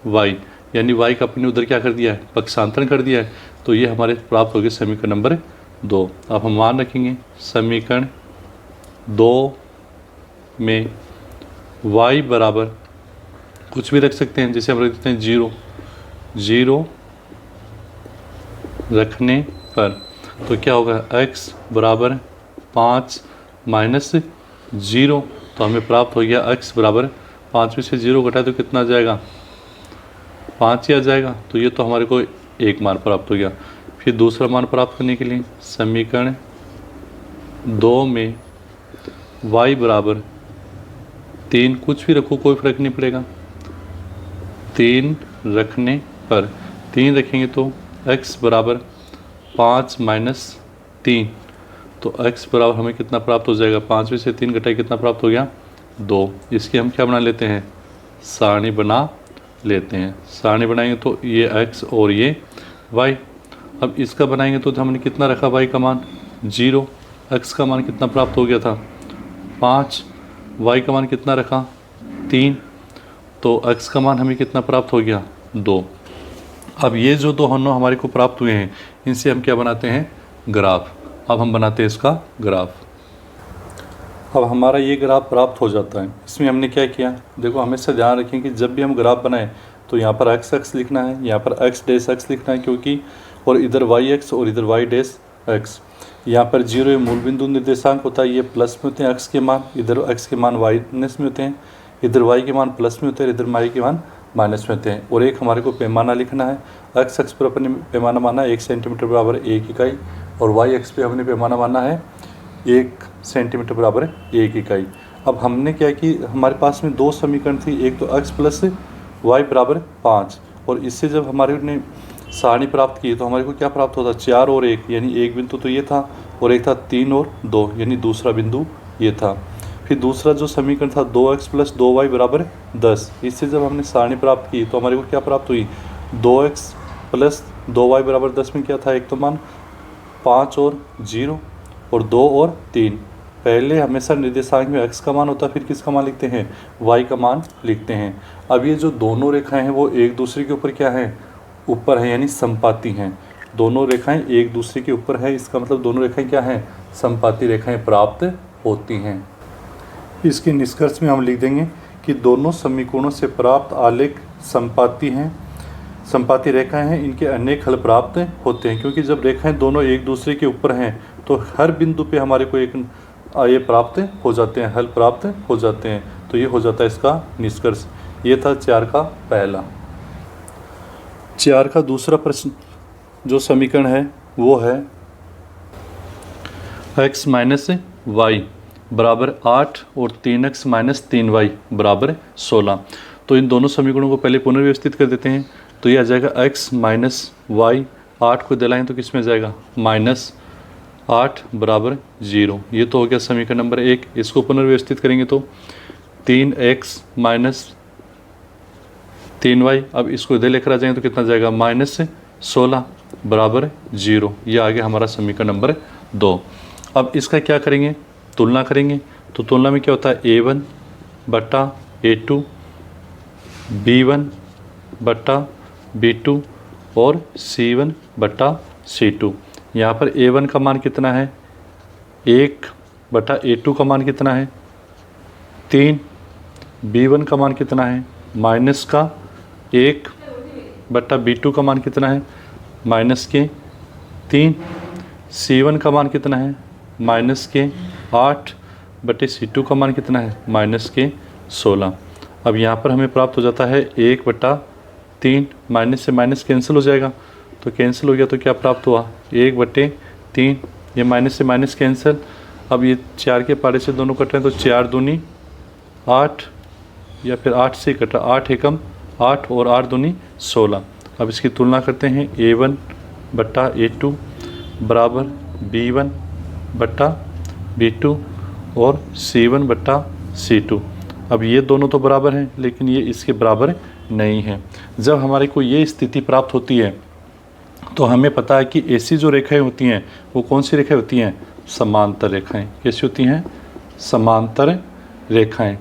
वाई, यानी y का अपने उधर क्या कर दिया है, पक्षांतरण कर दिया है। तो ये हमारे प्राप्त हो गए समीकरण नंबर 2। अब हम मान रखेंगे समीकरण 2 में y बराबर कुछ भी रख सकते हैं, जैसे हम रख देते हैं 0 रखने पर तो क्या होगा, x बराबर 5 माइनस 0। तो हमें प्राप्त हो गया x बराबर 5 में से 0 घटाए तो कितना आ जाएगा, 5 ही आ जाएगा। तो ये तो हमारे को एक मान प्राप्त हो गया। फिर दूसरा मान प्राप्त करने के लिए समीकरण 2 में y बराबर 3, कुछ भी रखो कोई फर्क नहीं पड़ेगा, 3 रखने पर 3 रखेंगे तो x बराबर 5 माइनस 3। तो x बराबर हमें कितना प्राप्त हो जाएगा, 5 में से 3 घटाए कितना प्राप्त हो गया, 2। इसकी हम क्या बना लेते हैं, सारणी बना लेते हैं। सारणी बनाएंगे तो ये x और ये y। अब इसका बनाएंगे तो हमने कितना रखा, y का मान 0, x का मान कितना प्राप्त हो गया था 5, y का मान कितना रखा 3, तो x का मान हमें कितना प्राप्त हो गया 2। अब ये जो दोनों हमारे को प्राप्त हुए हैं, इनसे हम क्या बनाते हैं, ग्राफ। अब हम बनाते हैं इसका ग्राफ। अब हमारा ये ग्राफ प्राप्त हो जाता है। इसमें हमने क्या किया, देखो हमेशा ध्यान रखें कि जब भी हम ग्राफ बनाएं तो यहाँ पर x लिखना है, यहाँ पर x डैश x लिखना है, क्योंकि और इधर yx और इधर y डैश x। यहाँ पर 0 ये मूल बिंदु निर्देशांक होता है, ये प्लस में होते हैं x के मान, इधर x के मान माइनस में होते हैं, इधर y के मान प्लस में होते हैं, इधर y के मान माइनस में होते हैं। और एक हमारे को पैमाना लिखना है, x अक्ष पर अपने पैमाना माना 1 सेंटीमीटर बराबर 1 इकाई, और y अक्ष पे हमने पैमाना माना है 1 सेंटीमीटर बराबर 1 इकाई। अब हमने क्या कि हमारे पास में 2 समीकरण थी, एक तो x प्लस वाई बराबर 5, और इससे जब हमारे ने सारणी प्राप्त की तो हमारे को क्या प्राप्त होता, 4 और 1, यानी एक बिंदु तो ये था, और एक था 3 और 2, यानी दूसरा बिंदु ये था। फिर दूसरा जो समीकरण था 2x प्लस 2y बराबर 10, इससे जब हमने सारणी प्राप्त की तो हमारे को क्या प्राप्त हुई, 2x प्लस 2y बराबर 10 में क्या था, एक तो मान 5 और 0 और 2 और 3। पहले हमेशा निर्देशांक में x का मान होता है, फिर किसका मान लिखते हैं, y का मान लिखते हैं। अब ये जो दोनों रेखाएं हैं वो एक दूसरे के ऊपर क्या है, ऊपर है, यानी समपाती हैं। दोनों रेखाएं एक दूसरे के ऊपर है, इसका मतलब दोनों रेखाएं क्या हैं, समपाती रेखाएं प्राप्त होती हैं। इसके निष्कर्ष में हम लिख देंगे कि दोनों समीकरणों से प्राप्त आलेख समपाती हैं, समपाती रेखाएं हैं, इनके अनेक हल प्राप्त होते हैं। क्योंकि जब रेखाएं दोनों एक दूसरे के ऊपर हैं तो हर बिंदु पे हमारे को एक ये प्राप्त हो जाते हैं, हल प्राप्त हो जाते हैं। तो ये हो जाता है इसका निष्कर्ष। ये था 4 का पहला। 4 का दूसरा प्रश्न जो समीकरण है वो है x माइनस वाई बराबर 8 और 3x माइनस 3y बराबर 16। तो इन दोनों समीकरणों को पहले पुनर्व्यवस्थित कर देते हैं। तो ये आ जाएगा x माइनस वाई, 8 को दिलाएं तो किस में जाएगा, माइनस 8 बराबर 0। ये तो हो गया समीकरण नंबर 1। इसको पुनर्व्यवस्थित करेंगे तो 3x माइनस 3y, अब इसको इधर लेकर आ जाएंगे तो कितना जाएगा, माइनस 16 बराबर 0। ये आ गया हमारा समीकरण नंबर 2। अब इसका क्या करेंगे, तुलना करेंगे। तो तुलना में क्या होता है, a1 बट्टा a2, b1 बट्टा b2 और c1 बट्टा c2। यहाँ पर a1 का मान कितना है, 1 बटा a2 का मान कितना है, 3, b1 का मान कितना है, माइनस का 1 बटा b2 का मान कितना है, माइनस के 3, c1 का मान कितना है, माइनस के 8 बटे c2 का मान कितना है, माइनस के 16। अब यहाँ पर हमें प्राप्त हो जाता है 1 बटा 3, माइनस से माइनस कैंसिल हो जाएगा, तो कैंसिल हो गया तो क्या प्राप्त हुआ, 1 बटे 3, ये माइनस से माइनस कैंसिल। अब ये 4 के पारे से दोनों कट रहे हैं तो 4 दूनी 8, या फिर 8 से कटा, 8 एकम 8 और 8 दूनी 16। अब इसकी तुलना करते हैं, a1 बट्टा a2 बराबर b1 बट्टा B2 और C1 बट्टा C2। अब ये दोनों तो बराबर हैं, लेकिन ये इसके बराबर नहीं है। जब हमारे को ये स्थिति प्राप्त होती है तो हमें पता है कि ऐसी जो रेखाएं होती हैं वो कौन सी रेखाएं होती हैं? समांतर रेखाएं। कैसी होती हैं? समांतर रेखाएं।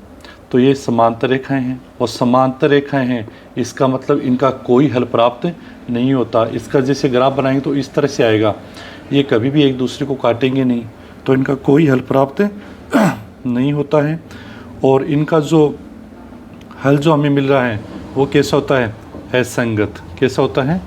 तो ये समांतर रेखाएं हैं और समांतर रेखाएं हैं, इसका मतलब इनका कोई हल प्राप्त नहीं होता। इसका जैसे ग्राफ बनाएंगे तो इस तरह से आएगा, ये कभी भी एक दूसरे को काटेंगे नहीं, तो इनका कोई हल प्राप्त नहीं होता है। और इनका जो हल जो हमें मिल रहा है वो कैसा होता है? असंगत। कैसा होता है?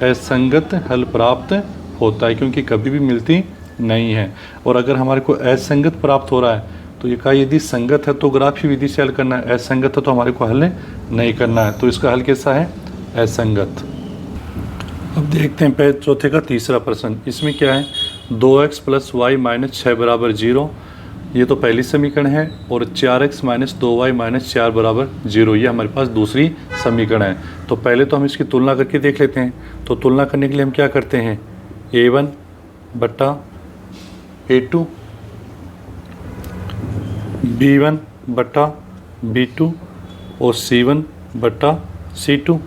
असंगत हल प्राप्त होता है, क्योंकि कभी भी मिलती नहीं है। और अगर हमारे को असंगत प्राप्त हो रहा है तो ये कहा, यदि संगत है तो ग्राफी विधि से हल करना है, असंगत है तो हमारे को हल नहीं करना है। तो इसका हल कैसा है? असंगत। अब देखते हैं पेज चौथे का तीसरा प्रश्न। इसमें क्या है? 2x + y - 6 = 0, ये तो पहली समीकरण है। और 4x - 2y - 4 = 0, ये हमारे पास दूसरी समीकरण है। तो पहले तो हम इसकी तुलना करके देख लेते हैं। तो तुलना करने के लिए हम क्या करते हैं? A1 बट्टा A2, B1 बट्टा B2 और C1 बट्टा C2।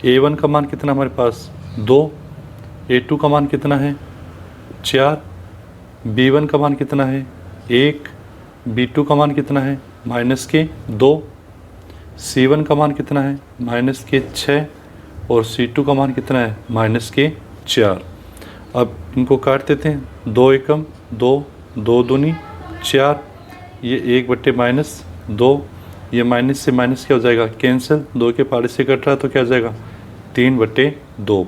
A1 का मान कितना हमारे पास? 2। A2 का मान कितना है? 4। B1 का मान कितना है? 1। B2 का मान कितना है? -2। C1 का मान कितना है? -6। और C2 का मान कितना है? -4। अब इनको काट देते हैं। 2 एकम 2, 2 दूनी 4, ये 1/-2, ये माइनस से माइनस क्या हो जाएगा? कैंसिल। 2 के पारे से कट रहा है तो क्या हो जाएगा? 3/2।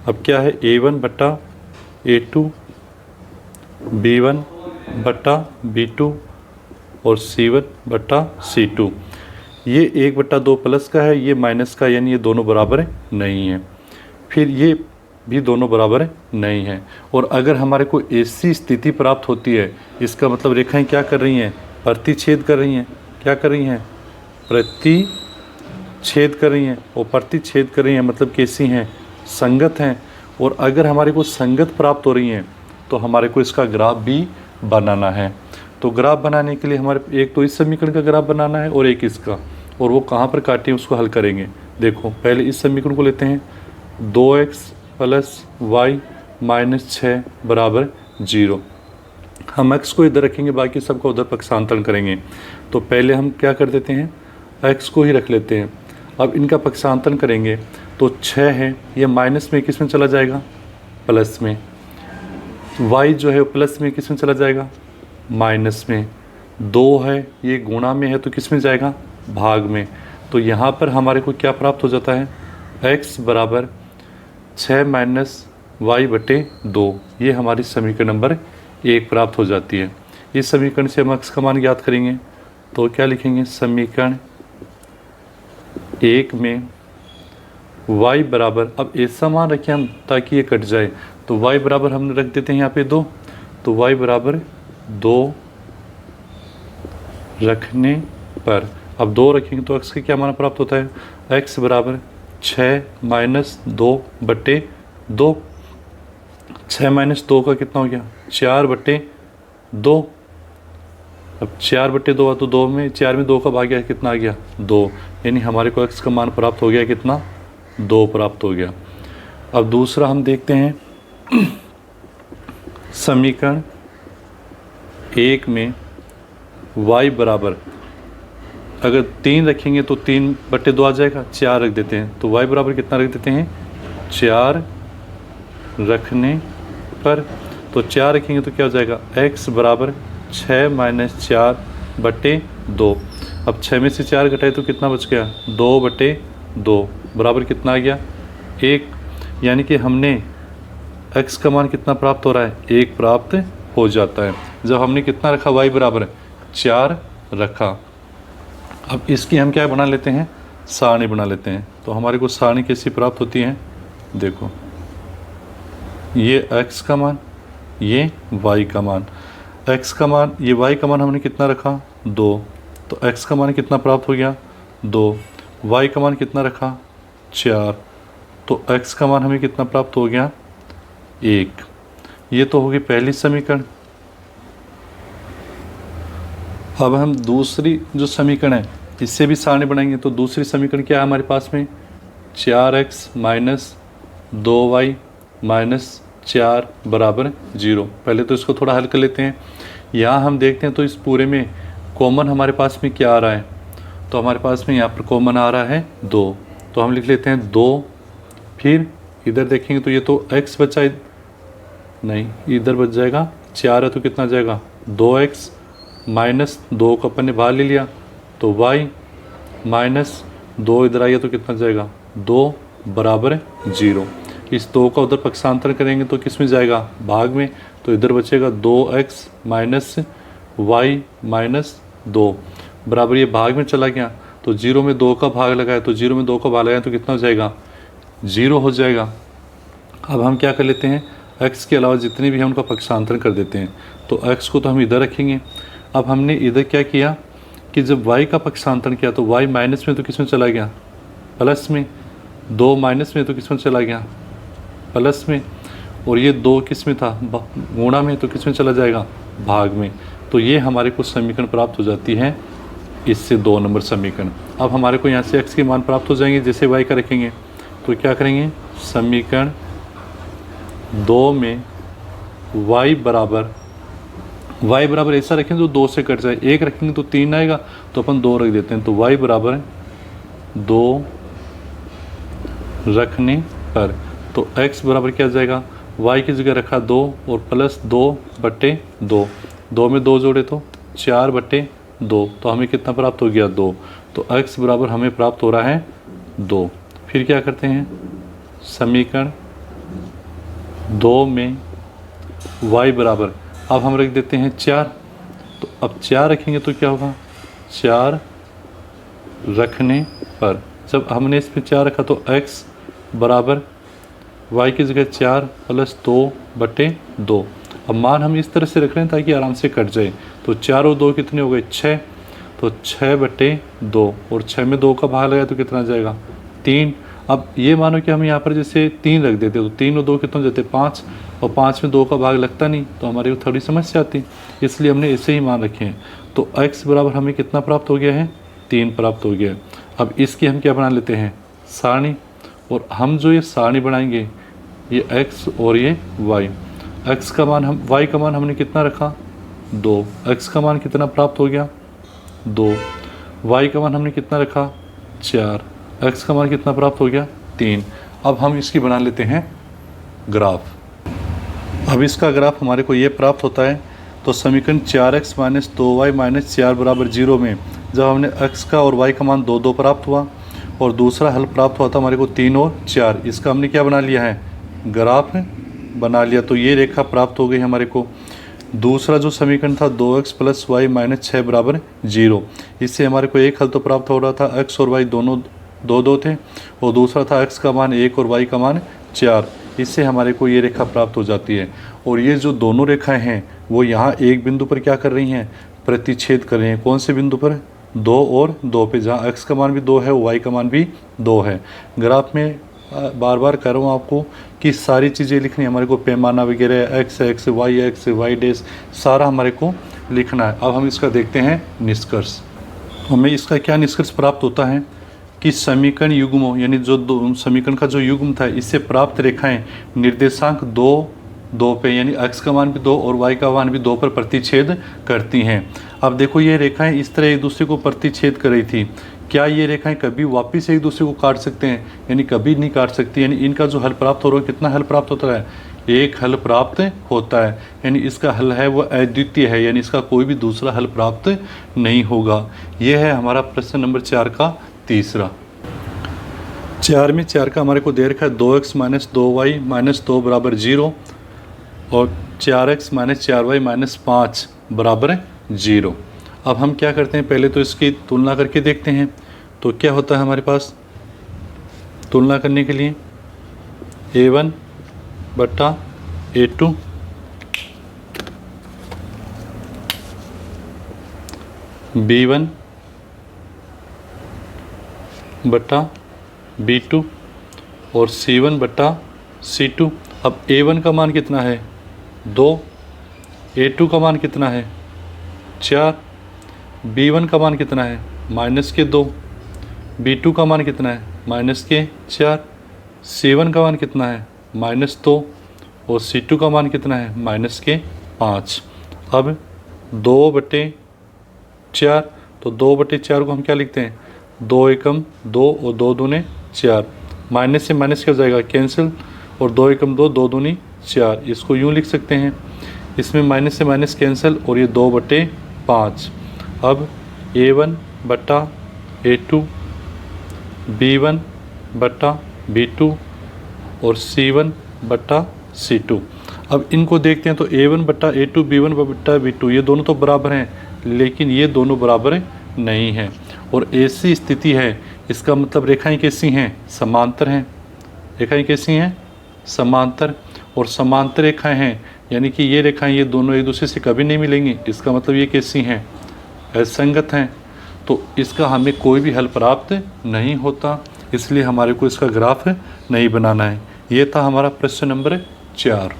अब क्या है? A1 बट्टा A2, B1 बट्टा B2 और C1 बट्टा C2। ये 1/2 प्लस का है, ये माइनस का, यानी ये दोनों बराबर नहीं है। फिर ये भी दोनों बराबर नहीं है। और अगर हमारे को ऐसी स्थिति प्राप्त होती है, इसका मतलब रेखाएं क्या कर रही हैं? प्रतिच्छेद कर रही हैं। क्या कर रही हैं? प्रतिच्छेद कर रही हैं। और प्रतिच्छेद कर रही हैं मतलब कैसी हैं? संगत हैं। और अगर हमारे को संगत प्राप्त हो रही हैं तो हमारे को इसका ग्राफ भी बनाना है। तो ग्राफ बनाने के लिए हमारे एक तो इस समीकरण का ग्राफ बनाना है और एक इसका, और वो कहाँ पर काटे उसको हल करेंगे। देखो पहले इस समीकरण को लेते हैं। 2x + y - 6 = 0। हम x को इधर रखेंगे, बाकी सबको उधर पक्षांतरण करेंगे। तो पहले हम क्या कर देते हैं? x को ही रख लेते हैं। अब इनका पक्षांतरण करेंगे तो 6 है, ये माइनस में किस में चला जाएगा? प्लस में। y जो है प्लस में किस में चला जाएगा? माइनस में। 2 है, ये गुणा में है तो किस में जाएगा? भाग में। तो यहाँ पर हमारे को क्या प्राप्त हो जाता है? x = 6 - y/2। ये हमारी समीकरण नंबर 1 प्राप्त हो जाती है। इस समीकरण से हम x का मान ज्ञात करेंगे तो क्या लिखेंगे? समीकरण 1 में y बराबर, अब ऐसा मान रखें हम ताकि ये कट जाए, तो y बराबर हम रख देते हैं यहाँ पे 2। तो y बराबर 2 रखने पर, अब 2 रखेंगे तो x का क्या मान प्राप्त होता है? x = 6 - 2/2। 6 - 2 का कितना हो गया? 4/2। अब 4/2 हुआ तो 2 में 4 में 2 का भाग गया, कितना आ गया? 2। यानी हमारे को x का मान प्राप्त हो गया कितना? 2 प्राप्त हो गया। अब दूसरा हम देखते हैं। समीकरण 1 में y बराबर, अगर 3 रखेंगे तो 3/2 आ जाएगा, 4 रख देते हैं तो y बराबर कितना रख देते हैं? 4 रखने पर। तो 4 रखेंगे तो क्या हो जाएगा? x = 6 - 4/2। अब 6 में से 4 घटाए तो कितना बच गया? 2/2 बराबर कितना आ गया? 1। यानी कि हमने x का मान कितना प्राप्त हो रहा है? 1 प्राप्त हो जाता है जब हमने कितना रखा? y बराबर 4 रखा। अब इसकी हम क्या बना लेते हैं? सारणी बना लेते हैं। तो हमारे को सारणी कैसी प्राप्त होती है? देखो, ये x का मान, ये y का मान। x का मान, ये y का मान हमने कितना रखा? 2। तो x का मान कितना प्राप्त हो गया? 2। y का मान कितना रखा? 4। तो x का मान हमें कितना प्राप्त हो गया? 1। ये तो होगी पहली समीकरण। अब हम दूसरी जो समीकरण है इससे भी सारणी बनाएंगे। तो दूसरी समीकरण क्या है हमारे पास में, 4x माइनस 2y माइनस 4 बराबर 0। पहले तो इसको थोड़ा हल कर लेते हैं। यहाँ हम देखते हैं तो इस पूरे में कॉमन हमारे पास में क्या आ रहा है, तो हमारे पास में यहाँ पर कॉमन आ रहा है 2, तो हम लिख लेते हैं 2। फिर इधर देखेंगे तो ये तो x बचा, नहीं इधर बच जाएगा 4 है तो कितना जाएगा 2x माइनस 2 को अपन ने बाहर ले लिया तो y माइनस 2 इधर आइए तो कितना जाएगा 2 बराबर 0। इस 2 का उधर पक्षांतर करेंगे तो किस में जाएगा, भाग में, तो इधर बचेगा 2x माइनस y माइनस 2 बराबर, ये भाग में चला गया तो 0 में 2 का भाग लगाया तो 0 में 2 का भाग लगाया तो कितना हो जाएगा 0 हो जाएगा। अब हम क्या कर लेते हैं, x के अलावा जितने भी हैं उनका पक्षांतर कर देते हैं। तो x को तो हम इधर रखेंगे। अब हमने इधर क्या किया कि जब y का पक्षांतर किया तो y माइनस में तो किस में चला गया, प्लस में, 2 माइनस में तो किस में चला गया, प्लस में, और ये 2 किस में था, गुणा में, तो किस में चला जाएगा, भाग में। तो ये हमारे को समीकरण प्राप्त हो जाती है इससे 2 नंबर समीकरण। अब हमारे को यहाँ से x के मान प्राप्त हो जाएंगे। जैसे y का रखेंगे तो क्या करेंगे, समीकरण 2 में y बराबर ऐसा रखें जो 2 से कट जाए, 1 रखेंगे तो 3 आएगा तो अपन 2 रख देते हैं। तो y बराबर 2 रखने पर तो x बराबर क्या जाएगा, y की जगह रखा 2 और प्लस 2/2, 2 में 2 जोड़े तो 4/2, तो हमें कितना प्राप्त हो गया 2। तो x बराबर हमें प्राप्त हो रहा है 2। फिर क्या करते हैं, समीकरण 2 में y बराबर, अब हम रख देते हैं 4, तो अब 4 रखेंगे तो क्या होगा, 4 रखने पर, जब हमने इसमें 4 रखा तो x बराबर y की जगह 4 प्लस 2/2। अब मान हम इस तरह से रख रहे हैं ताकि आराम से कट जाए। तो 4 और 2 कितने हो गए 6, तो 6/2 और 6 में 2 का भाग लगाया तो कितना जाएगा 3। अब ये मानो कि हम यहाँ पर जैसे 3 रख देते तो 3 और 2 कितने हो जाते 5, और 5 में 2 का भाग लगता नहीं तो हमारे को थोड़ी समस्या आती, इसलिए हमने ऐसे ही मान रखे हैं। तो x बराबर हमें कितना प्राप्त हो गया है, 3 प्राप्त हो गया है। अब इसकी हम क्या बना लेते हैं, सारणी, और हम जो ये सारणी बनाएंगे ये x और ये y, x का मान हम, y का मान हमने कितना रखा 2, x का मान कितना प्राप्त हो गया 2, y का मान हमने कितना रखा 4, x का मान कितना प्राप्त हो गया 3। अब हम इसकी बना लेते हैं ग्राफ। अब इसका ग्राफ हमारे को ये प्राप्त होता है। तो समीकरण 4x माइनस 2y माइनस 4 बराबर 0 में जब हमने x का और y का मान 2 प्राप्त हुआ और दूसरा हल प्राप्त हुआ था हमारे को 3 और 4, इसका हमने क्या बना लिया है, ग्राफ बना लिया। तो ये रेखा प्राप्त हो गई हमारे को। दूसरा जो समीकरण था 2x प्लस वाई माइनस 6 बराबर 0, इससे हमारे को एक हल तो प्राप्त हो रहा था, x और y दोनों 2 थे, और दूसरा था x का मान 1 और y का मान 4, इससे हमारे को ये रेखा प्राप्त हो जाती है। और ये जो दोनों रेखाएं हैं वो यहाँ एक बिंदु पर क्या कर रही हैं, प्रतिच्छेद कर रही हैं। कौन से बिंदु पर, 2 और 2 पे, जहाँ x का मान भी 2 है y का मान भी 2 है। ग्राफ में बार बार कह रहा हूँ आपको कि सारी चीज़ें लिखनी है हमारे को, पैमाना वगैरह x y डैश सारा हमारे को लिखना है। अब हम इसका देखते हैं निष्कर्ष। हमें इसका क्या निष्कर्ष प्राप्त होता है कि समीकरण युग्मों, यानी जो समीकरण का जो युग्म था इससे प्राप्त रेखाएं निर्देशांक 2 पे, यानी x का मान भी 2 और y का मान भी 2 पर प्रतिच्छेद करती हैं। अब देखो ये रेखाएं इस तरह एक दूसरे को प्रतिच्छेद कर रही थी, क्या ये रेखाएं कभी वापस एक दूसरे को काट सकते हैं, यानी कभी नहीं काट सकती। यानी इनका जो हल प्राप्त हो रहा है, कितना हल प्राप्त होता है, एक हल प्राप्त होता है, यानी इसका हल है वो अद्वितीय है, यानी इसका कोई भी दूसरा हल प्राप्त नहीं होगा। यह है हमारा प्रश्न नंबर 4 का तीसरा। 4 में 4 का हमारे को दे रखा है 2x माइनस 2y माइनस 2 बराबर 0 और 4x माइनस 4y माइनस 5 बराबर 0। अब हम क्या करते हैं, पहले तो इसकी तुलना करके देखते हैं। तो क्या होता है हमारे पास तुलना करने के लिए, a1 बटा a2 b1 बटा b2 और c1 बटा c2। अब a1 का मान कितना है 2, a2 का मान कितना है 4, B1 का मान कितना है, -2। B2 का मान कितना है, -4। C1 का मान कितना है, -2। और C2 का मान कितना है, -5। अब 2/4, तो 2/4 को हम क्या लिखते हैं, 2 एकम 2 और 2 दूने 4। माइनस से माइनस क्या हो जाएगा, कैंसिल, और 2 एकम 2, 2 दूनी 4। इसको यूँ लिख सकते हैं, इसमें माइनस से माइनस कैंसिल, और ये 2/5। अब A1/A2, B1/B2 और C1/C2। अब इनको देखते हैं तो A1/A2, B1/B2 ये दोनों तो बराबर हैं, लेकिन ये दोनों बराबर नहीं हैं। और ऐसी स्थिति है, इसका मतलब रेखाएं कैसी हैं, समांतर हैं। रेखाएं कैसी हैं, समांतर। और समांतर रेखाएं हैं, यानी कि ये रेखाएं ये दोनों एक दूसरे से कभी नहीं मिलेंगी। इसका मतलब ये कैसी हैं, असंगत हैं। तो इसका हमें कोई भी हल प्राप्त नहीं होता, इसलिए हमारे को इसका ग्राफ नहीं बनाना है। ये था हमारा प्रश्न नंबर 4।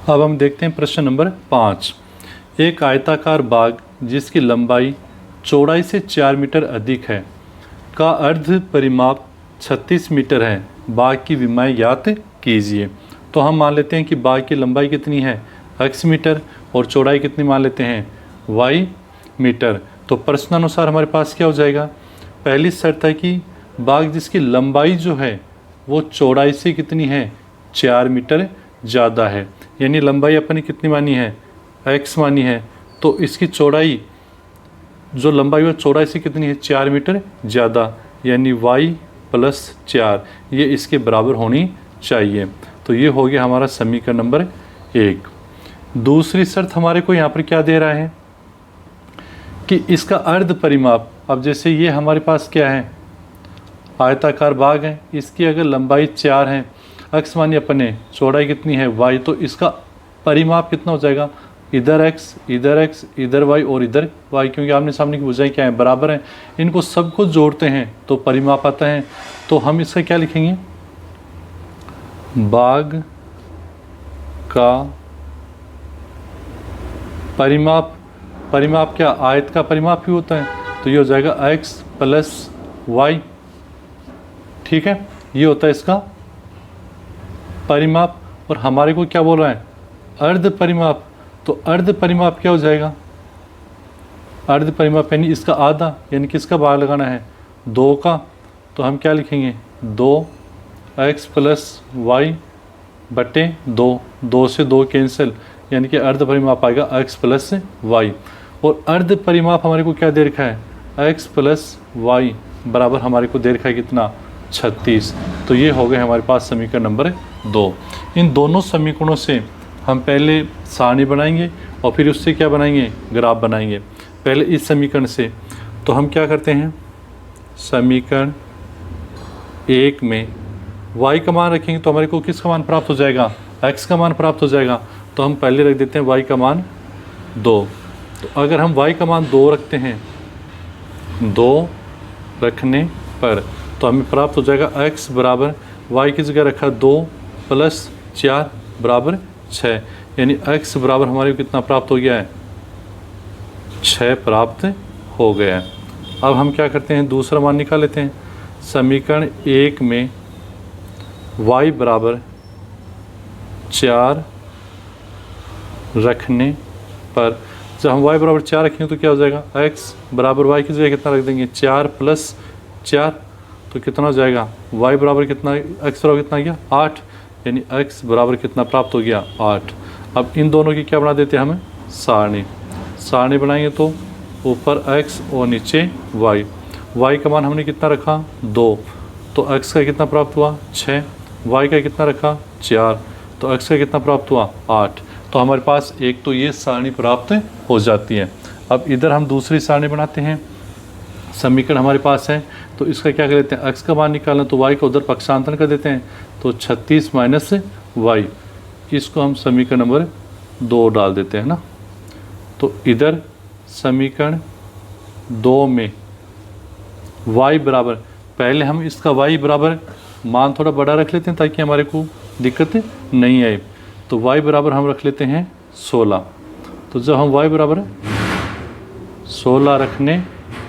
अब हम देखते हैं प्रश्न नंबर 5। एक आयताकार बाग जिसकी लंबाई चौड़ाई से 4 मीटर अधिक है का अर्ध परिमाप 36 मीटर है। बाग की विमाएं ज्ञात कीजिए। तो हम मान लेते हैं कि बाग की लंबाई कितनी है, x मीटर, और चौड़ाई कितनी मान लेते हैं, y मीटर। तो प्रश्नानुसार हमारे पास क्या हो जाएगा, पहली शर्त है कि बाग जिसकी लंबाई जो है वो चौड़ाई से कितनी है, 4 मीटर ज़्यादा है। यानी लंबाई अपनी कितनी मानी है, x मानी है, तो इसकी चौड़ाई, जो लंबाई है चौड़ाई से कितनी है, 4 मीटर ज़्यादा, यानी y+4 ये इसके बराबर होनी चाहिए। तो ये हो गया हमारा समीकरण नंबर 1। दूसरी शर्त हमारे को यहाँ पर क्या दे रहा है कि इसका अर्ध परिमाप, अब जैसे ये हमारे पास क्या है, आयताकार बाग है, इसकी अगर लंबाई 4 है, x मानिए अपने, चौड़ाई कितनी है y, तो इसका परिमाप कितना हो जाएगा, इधर x, इधर x, इधर y और इधर y, क्योंकि आमने सामने की भुजाएं क्या है, बराबर हैं। इनको सबको जोड़ते हैं तो परिमाप आता है। तो हम इसका क्या लिखेंगे, बाग का परिमाप, परिमाप क्या, आयत का परिमाप ही होता है, तो ये हो जाएगा x+y। ठीक है, ये होता है इसका परिमाप। और हमारे को क्या बोल रहा है, अर्ध परिमाप। तो अर्ध परिमाप क्या हो जाएगा, अर्ध परिमाप यानी इसका आधा, यानी किसका भाग लगाना है, 2 का। तो हम क्या लिखेंगे, 2x+y/2, 2 से 2 कैंसिल, यानी कि अर्ध परिमाप आएगा x+y। और अर्ध परिमाप हमारे को क्या दे रखा है, x+y बराबर हमारे को दे रखा है कितना, 36। तो ये हो गए हमारे पास समीकरण नंबर 2। इन दोनों समीकरणों से हम पहले सारणी बनाएंगे और फिर उससे क्या बनाएंगे, ग्राफ बनाएंगे। पहले इस समीकरण से तो हम क्या करते हैं, समीकरण 1 में y का मान रखेंगे तो हमारे को किसका मान प्राप्त हो जाएगा, x का मान प्राप्त हो जाएगा। तो हम पहले रख देते हैं y का मान 2। तो अगर हम y का मान 2 रखते हैं, 2 रखने पर तो हमें प्राप्त हो जाएगा x बराबर, y की जगह रखा 2+4 बराबर 6, यानी x बराबर हमारे को कितना प्राप्त हो गया है, 6 प्राप्त हो गया है। अब हम क्या करते हैं, दूसरा मान निकाल लेते हैं। समीकरण 1 में y बराबर 4 रखने पर, जब हम y बराबर 4 रखेंगे तो क्या हो जाएगा, x बराबर y की जगह कितना रख देंगे, 4+4, तो कितना हो जाएगा, y बराबर कितना, x बराबर कितना गया, 8, यानी x बराबर कितना प्राप्त हो गया, 8। अब इन दोनों की क्या बना देते हैं हमें, सारणी। सारणी बनाएंगे तो ऊपर x और नीचे y। y का मान हमने कितना रखा, 2, तो x का कितना प्राप्त हुआ, 6, y का कितना रखा, 4, तो x का कितना प्राप्त हुआ, 8। तो हमारे पास एक तो ये सारणी प्राप्त हो जाती है। अब इधर हम दूसरी सारणी बनाते हैं। समीकरण हमारे पास है तो इसका क्या कर लेते हैं, x का मान निकालना, तो y का उधर पक्षांतरण कर देते हैं, तो 36 माइनस y, इसको हम समीकरण नंबर 2 डाल देते हैं ना। तो इधर समीकरण 2 में y बराबर, पहले हम इसका y बराबर मान थोड़ा बड़ा रख लेते हैं ताकि हमारे को दिक्कत नहीं आए। तो y बराबर हम रख लेते हैं 16। तो जब हम y बराबर 16 रखने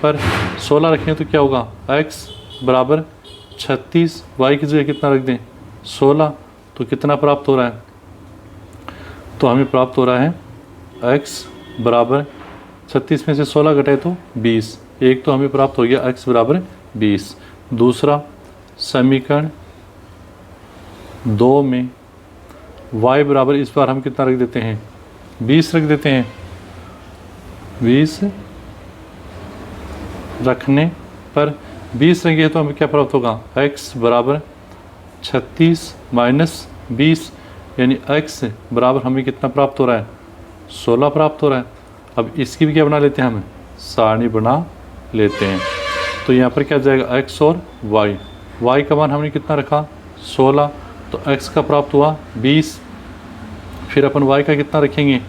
पर 16 रखें तो क्या होगा, x बराबर 36, y की जगह कितना रख दें 16, तो कितना प्राप्त हो रहा है, तो हमें प्राप्त हो रहा है x बराबर 36 में से 16 घटाए तो 20, एक तो हमें प्राप्त हो गया x बराबर 20। दूसरा समीकरण 2 में y बराबर इस बार हम कितना रख देते हैं 20 रख देते हैं, 20 रखने पर 20 रखेंगे तो हमें क्या प्राप्त होगा, x बराबर 36 माइनस 20, यानी x बराबर हमें कितना प्राप्त हो रहा है 16 प्राप्त हो रहा है। अब इसकी भी क्या बना लेते हैं, हम सारणी बना लेते हैं। तो यहाँ पर क्या जाएगा x और y का मान हमने कितना रखा 16, तो x का प्राप्त हुआ 20, फिर अपन y का कितना रखेंगे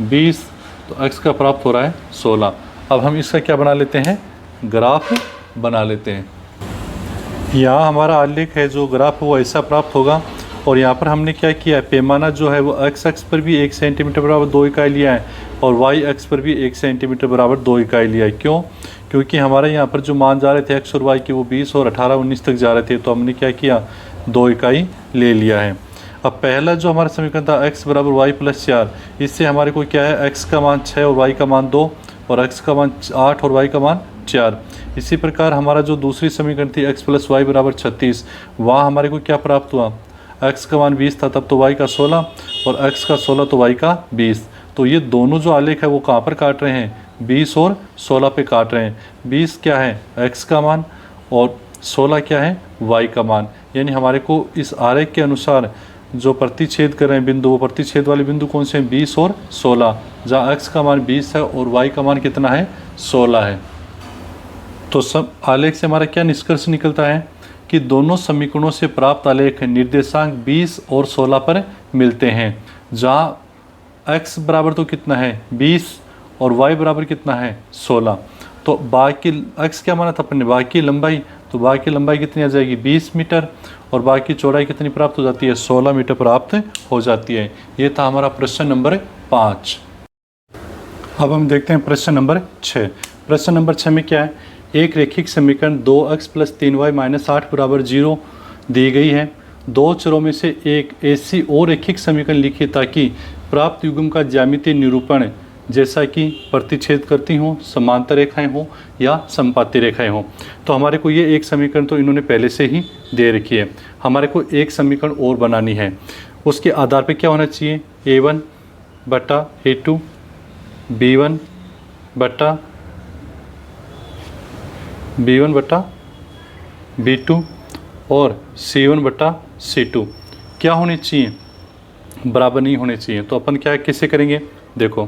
20, तो x का प्राप्त हो रहा है 16। अब हम इसका क्या बना लेते हैं, ग्राफ बना लेते हैं। यहाँ हमारा आलेख है, जो ग्राफ वो ऐसा प्राप्त होगा। और यहाँ पर हमने क्या किया है, पैमाना जो है वो x अक्ष पर भी 1 सेंटीमीटर बराबर 2 इकाई लिया है और y अक्ष पर भी 1 सेंटीमीटर बराबर 2 इकाई लिया है। क्यों, क्योंकि हमारे यहाँ पर जो मान जा रहे थे x और y के वो 20 और 18 19 तक जा रहे थे, तो हमने क्या किया 2 इकाई ले लिया है। अब पहला जो हमारा समीकरण था x बराबर y प्लस 4, इससे हमारे को क्या है x का मान 6 और y का मान 2 और x का मान 8 और y का मान 4। इसी प्रकार हमारा जो दूसरी समीकरण थी x प्लस वाई बराबर 36, वहाँ हमारे को क्या प्राप्त हुआ, x का मान 20 था तब तो y का 16 और x का 16 तो y का 20। तो ये दोनों जो आलेख है वो कहाँ पर काट रहे हैं, 20 और 16 पे काट रहे हैं। 20 क्या है x का मान और 16 क्या है y का मान, यानी हमारे को इस आरेख के अनुसार जो प्रतिच्छेद कर रहे हैं बिंदु, वो प्रतिच्छेद वाले बिंदु कौन से हैं, 20 और 16, जहाँ x का मान 20 है और y का मान कितना है 16 है। तो सब आलेख से हमारा क्या निष्कर्ष निकलता है कि दोनों समीकरणों से प्राप्त आलेख निर्देशांक 20 और 16 पर मिलते हैं, जहाँ x बराबर तो कितना है 20 और y बराबर कितना है 16। तो बाकी x क्या माना था अपन ने, बाकी लंबाई, तो बाकी लंबाई कितनी आ जाएगी 20 मीटर और बाकी चौड़ाई कितनी प्राप्त हो जाती है 16 मीटर प्राप्त हो जाती है। ये था हमारा प्रश्न नंबर 5। अब हम देखते हैं प्रश्न नंबर 6। प्रश्न नंबर 6 में क्या है, एक रेखिक समीकरण 2x प्लस 3y माइनस 8 बराबर 0 दी गई है। दो चरों में से एक ऐसी और रेखिक समीकरण लिखिए ताकि प्राप्त युग्म का ज्यामितीय निरूपण जैसा कि प्रतिच्छेद करती हों, समांतर रेखाएं हों या समपाती रेखाएं हों। तो हमारे को ये एक समीकरण तो इन्होंने पहले से ही दे रखी है, हमारे को एक समीकरण और बनानी है। उसके आधार पे क्या होना चाहिए, a1 बटा a2, b1 बटा b2 और c1 बटा c2 क्या होने चाहिए, बराबर नहीं होने चाहिए। तो अपन क्या किससे करेंगे, देखो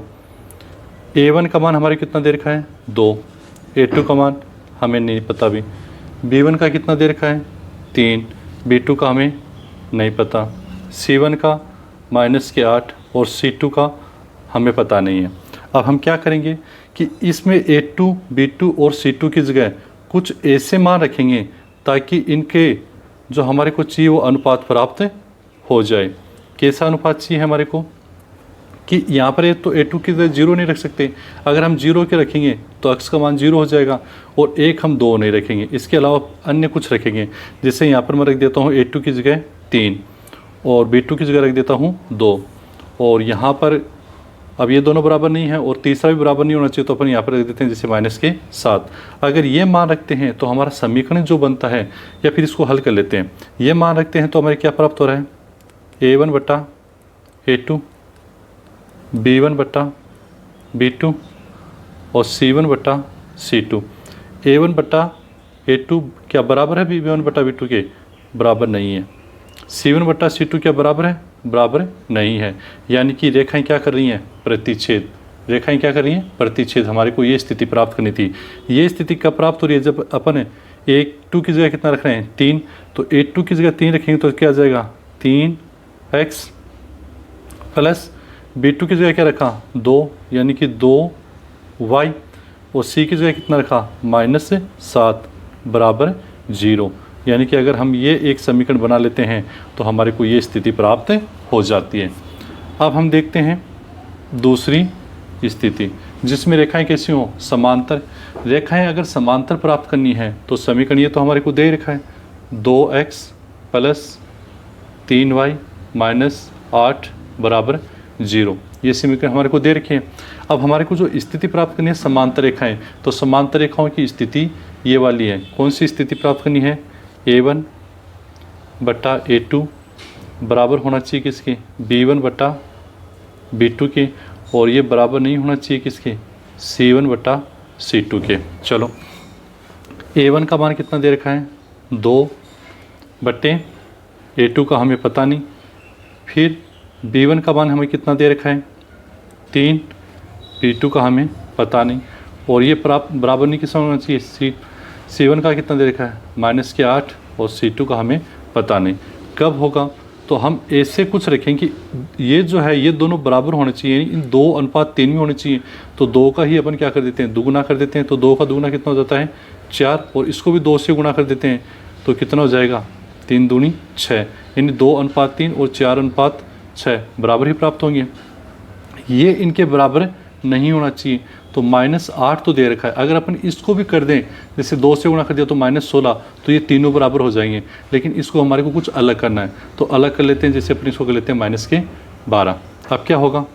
a1 का मान हमारे कितना दे रखा है 2, a2 का मान हमें नहीं पता भी, b1 का कितना दे रखा है 3, b2 का हमें नहीं पता, c1 का -8 और c2 का हमें पता नहीं है। अब हम क्या करेंगे कि इसमें a2, b2 और c2 की जगह कुछ ऐसे मान रखेंगे ताकि इनके जो हमारे को चाहिए वो अनुपात प्राप्त हो जाए। कैसा अनुपात चाहिए हमारे को कि यहाँ पर तो a2 की जगह 0 नहीं रख सकते, अगर हम 0 के रखेंगे तो x का मान 0 हो जाएगा और एक हम 2 नहीं रखेंगे, इसके अलावा अन्य कुछ रखेंगे। जैसे यहाँ पर मैं रख देता हूँ a2 की जगह 3 और b2 की जगह रख देता हूँ 2 और यहाँ पर अब ये दोनों बराबर नहीं है और तीसरा भी बराबर नहीं होना चाहिए, तो अपन यहाँ पर रख देते हैं जैसे -7। अगर ये मान रखते हैं तो हमारा समीकरण जो बनता है, या फिर इसको हल कर लेते हैं, ये मान रखते हैं तो हमारे क्या प्राप्त हो रहा है a1 बटा a2, b1 बटा b2 और c1 बटा c2। a1 बटा a2 क्या बराबर है b1 बटा b2 के, बराबर नहीं है। c1 बटा c2 क्या बराबर है, बराबर नहीं है। यानी कि रेखाएं क्या कर रही हैं, प्रतिच्छेद। रेखाएं क्या कर रही हैं, प्रतिच्छेद। हमारे को ये स्थिति प्राप्त करनी थी। ये स्थिति कब प्राप्त हो रही है, जब अपन a2 की जगह कितना रख रहे हैं 3, तो a2 की जगह 3 रखेंगे तो क्या आ जाएगा 3x प्लस b2 की जगह क्या रखा 2, यानी कि 2y और c की जगह कितना रखा -7 बराबर 0। यानी कि अगर हम ये एक समीकरण बना लेते हैं तो हमारे को ये स्थिति प्राप्त हो जाती है। अब हम देखते हैं दूसरी स्थिति। जिसमें रेखाएं कैसी हों, समांतर। रेखाएं अगर समांतर प्राप्त करनी है तो समीकरण ये तो हमारे को दे रखा है, 2x प्लस 3y माइनस 8 बराबर 0, ये समीकरण हमारे को दे रखे हैं। अब हमारे को जो स्थिति प्राप्त करनी है समांतर रेखाएं, तो समांतर रेखाओं की स्थिति ये वाली है। कौन सी स्थिति प्राप्त करनी है, a1 बटा a2 बराबर होना चाहिए किसके, b1 बटा b2 के, और ये बराबर नहीं होना चाहिए किसके, c1 बटा c2 के। चलो a1 का मान कितना दे रखा है, 2 बटे a2 का हमें पता नहीं, फिर b1 का मान हमें कितना दे रखा है, 3, b2 का हमें पता नहीं, और ये बराबर नहीं किसका होना चाहिए, c1 का कितना दे रखा है, -8, और c2 का हमें पता नहीं। कब होगा, तो हम ऐसे कुछ रखेंगे कि ये जो है ये दोनों बराबर होने चाहिए, इन 2:3 में होने चाहिए। तो 2 का ही अपन क्या कर देते हैं, दुगुना कर देते हैं, तो 2 का दुगुना कितना हो जाता है, 4, और इसको भी 2 से गुणा कर देते हैं तो कितना हो जाएगा, 3 दूनी 6, यानी 2:3 और 4:6 बराबर ही प्राप्त होंगे। ये इनके बराबर नहीं होना चाहिए, तो -8 तो दे रखा है। अगर अपन इसको भी कर दें, जैसे 2 से गुणा कर दिया तो -16, तो ये तीनों बराबर हो जाएंगे। लेकिन इसको हमारे को कुछ अलग करना है, तो अलग कर लेते हैं। जैसे अपन इसको कर लेते हैं -12। अब क्या होगा,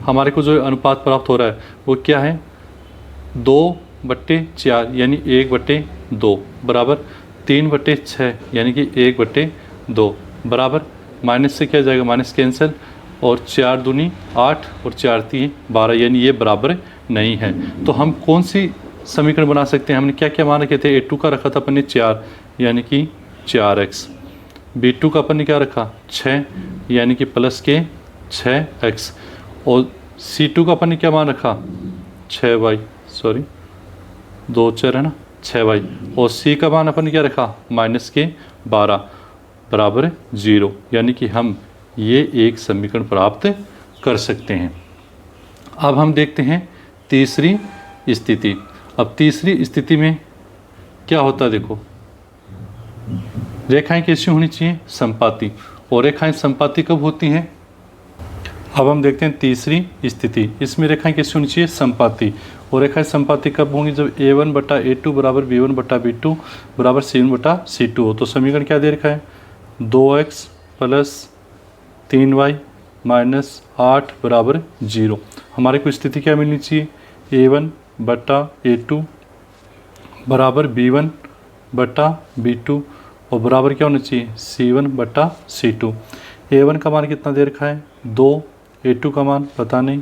हमारे को जो अनुपात प्राप्त हो रहा है वो क्या है, 2/4 यानी 1/2 बराबर 3/6 यानी कि 1/2 बराबर, माइनस से क्या जाएगा, माइनस कैंसिल, और 4 दूनी 8 और 4 3 12, यानी ये बराबर नहीं है। तो हम कौन सी समीकरण बना सकते हैं, हमने क्या क्या मान रखे थे, a2 का रखा था अपन ने 4 यानी कि 4x, b2 का अपन ने क्या रखा 6 यानी कि प्लस के 6x, और c2 का अपन ने क्या मान रखा 6y, सॉरी 2 4 है ना 6y, और c का मान अपन ने क्या रखा -12 बराबर 0, यानी कि हम ये एक समीकरण प्राप्त कर सकते हैं। अब हम देखते हैं तीसरी स्थिति। अब तीसरी स्थिति में क्या होता है, देखो रेखाएं कैसी होनी चाहिए, समपाती, और रेखाएं समपाती कब होती हैं। अब हम देखते हैं तीसरी स्थिति, इसमें रेखाएं कैसी होनी चाहिए, समपाती, और रेखाएं समपाती कब होंगी, जब a1 बटा a2 बराबर b1 बटा b2 बराबर c1 बटा c2 हो। तो समीकरण क्या दे रखा है, 2x प्लस 3y माइनस 8 बराबर 0। हमारे को स्थिति क्या मिलनी चाहिए, a1 बटा a2 बराबर b1 बटा b2, और बराबर क्या होना चाहिए, c1 बटा c2। a1 का मान कितना दे रखा है 2, a2 का मान पता नहीं,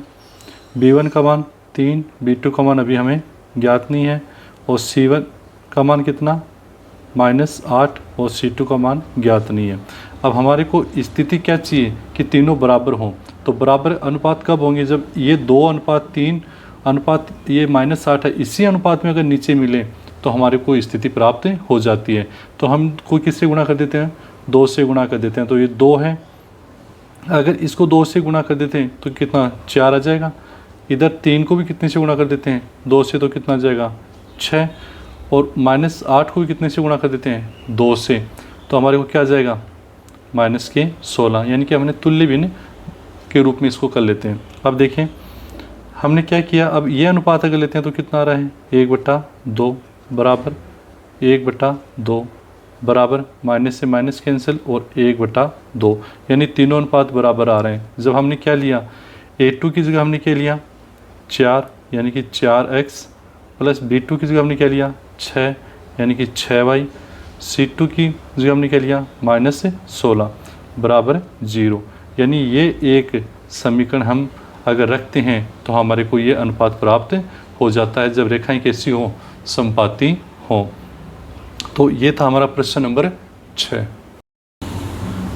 b1 का मान 3, b2 का मान अभी हमें ज्ञात नहीं है, और c1 का मान कितना -8, और c2 का मान ज्ञात नहीं है। अब हमारे को स्थिति क्या चाहिए कि तीनों बराबर हों। तो बराबर अनुपात कब होंगे, जब ये 2:3 अनुपात ये -8 है, इसी अनुपात में अगर नीचे मिले तो हमारे को स्थिति प्राप्त हो जाती है। तो हम को किससे गुणा कर देते हैं, 2 से गुणा कर देते हैं, तो ये 2 है। अगर इसको 2 से गुणा कर देते हैं तो कितना 4 आ जाएगा। इधर 3 को भी कितने से गुणा कर देते हैं, 2 से, तो कितना आ जाएगा 6, और -8 को भी कितने से गुणा कर देते हैं 2 से, तो हमारे को क्या आ जाएगा -16, यानी कि हमने तुल्य भिन्न के रूप में इसको कर लेते हैं। अब देखें हमने क्या किया, अब ये अनुपात अगर लेते हैं तो कितना आ रहा है 1/2 बराबर 1/2 बराबर, माइनस से माइनस कैंसिल, और 1/2, यानी तीनों अनुपात बराबर आ रहे हैं। जब हमने क्या लिया, a2 की जगह हमने क्या लिया 4 यानी कि 4x, प्लस b2 की जगह हमने क्या लिया 6 यानी कि 6y, c2 की जगह हमने क्या लिया -16 बराबर 0, यानी ये एक समीकरण हम अगर रखते हैं तो हमारे को ये अनुपात प्राप्त हो जाता है जब रेखाएं कैसी हो, समपाती हो। तो ये था हमारा प्रश्न नंबर 6।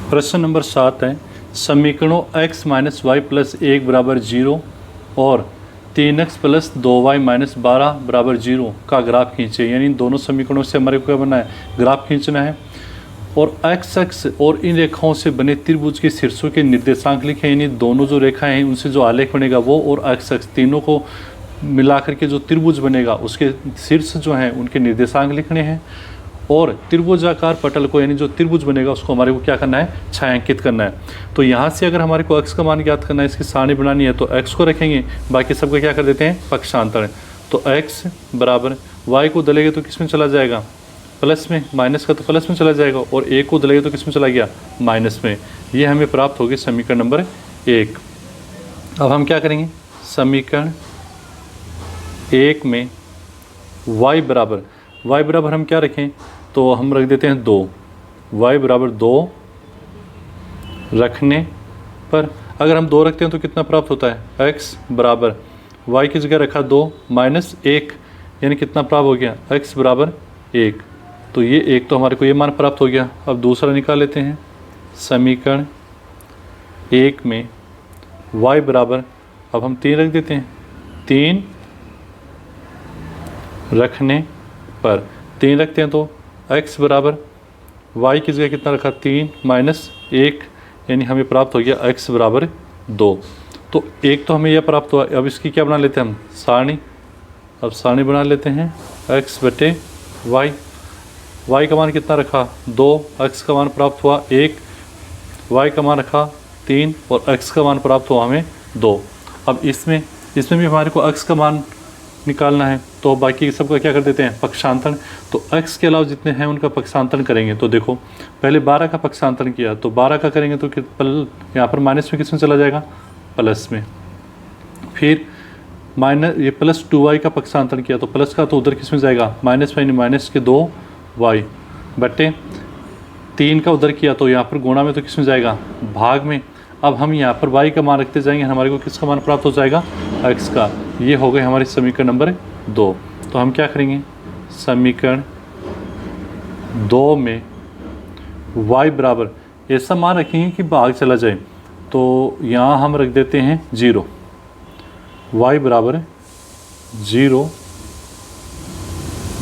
प्रश्न नंबर 7 है, समीकरणों x - y + 1 बराबर 0 और 3x + 2y - 12 बराबर 0 का ग्राफ खींचे। यानी इन दोनों समीकरणों से हमारे को क्या बनना है, ग्राफ खींचना है। और x अक्ष और इन रेखाओं से बने त्रिभुज के शीर्षों के निर्देशांक लिखें। यानी दोनों जो रेखाएं हैं उनसे जो आलेख बनेगा वो, और x अक्ष, तीनों को मिलाकर के जो त्रिभुज बनेगा उसके शीर्ष जो हैं उनके निर्देशांक लिखने हैं। और त्रिभुजाकार पटल को यानी जो त्रिभुज बनेगा उसको हमारे को क्या करना है, छायांकित करना है। तो यहाँ से अगर हमारे को x का मान ज्ञात करना है, इसकी सारणी बनानी है, तो x को रखेंगे, बाकी सबका क्या कर देते हैं, पक्षांतर। तो x बराबर y को दलेंगे तो किस में चला जाएगा, प्लस में, माइनस का तो प्लस में चला जाएगा, और a को दलेंगे तो किस में चला गया, माइनस में। ये हमें प्राप्त होगी समीकरण नंबर 1। अब हम क्या करेंगे, समीकरण 1 में y बराबर हम क्या रखें, तो हम रख देते हैं 2, y बराबर 2 रखने पर अगर हम 2 रखते हैं तो कितना प्राप्त होता है, x बराबर y की जगह रखा 2 माइनस 1, यानी कितना प्राप्त हो गया, x बराबर 1। तो ये 1 तो हमारे को ये मान प्राप्त हो गया। अब दूसरा निकाल लेते हैं, समीकरण 1 में y बराबर, अब हम 3 रख देते हैं, 3 रखने पर 3 रखते हैं तो x बराबर y की जगह कितना रखा, 3 माइनस 1, यानी हमें प्राप्त हो गया x बराबर 2। तो 1 तो हमें यह प्राप्त हुआ। अब इसकी क्या बना लेते हैं हम, सारणी। अब सारणी बना लेते हैं, x बटे y का मान कितना रखा, 2, x का मान प्राप्त हुआ 1, y का मान रखा 3 और x का मान प्राप्त हुआ हमें 2। अब इसमें भी हमारे को x का मान निकालना है, तो बाकी सबका क्या कर देते हैं, पक्षांतर। तो x के अलावा जितने हैं उनका पक्षांतर करेंगे। तो देखो पहले 12 का पक्षांतर किया, तो 12 का करेंगे तो यहाँ पर माइनस में किस में चला जाएगा, प्लस में। फिर माइनस ये प्लस 2y का पक्षांतर किया, तो प्लस का तो उधर किस में जाएगा, माइनस y, माइनस के 2y बटे 3 का उधर किया, तो यहाँ पर गुणा में तो किस में जाएगा, भाग में। अब हम यहाँ पर y का मान रखते जाएंगे, हमारे को किसका मान प्राप्त हो जाएगा, x का। ये हो गए हमारे समीकरण नंबर 2। तो हम क्या करेंगे, समीकरण 2 में y बराबर ऐसा मान रखेंगे कि भाग चला जाए, तो यहाँ हम रख देते हैं 0, y बराबर 0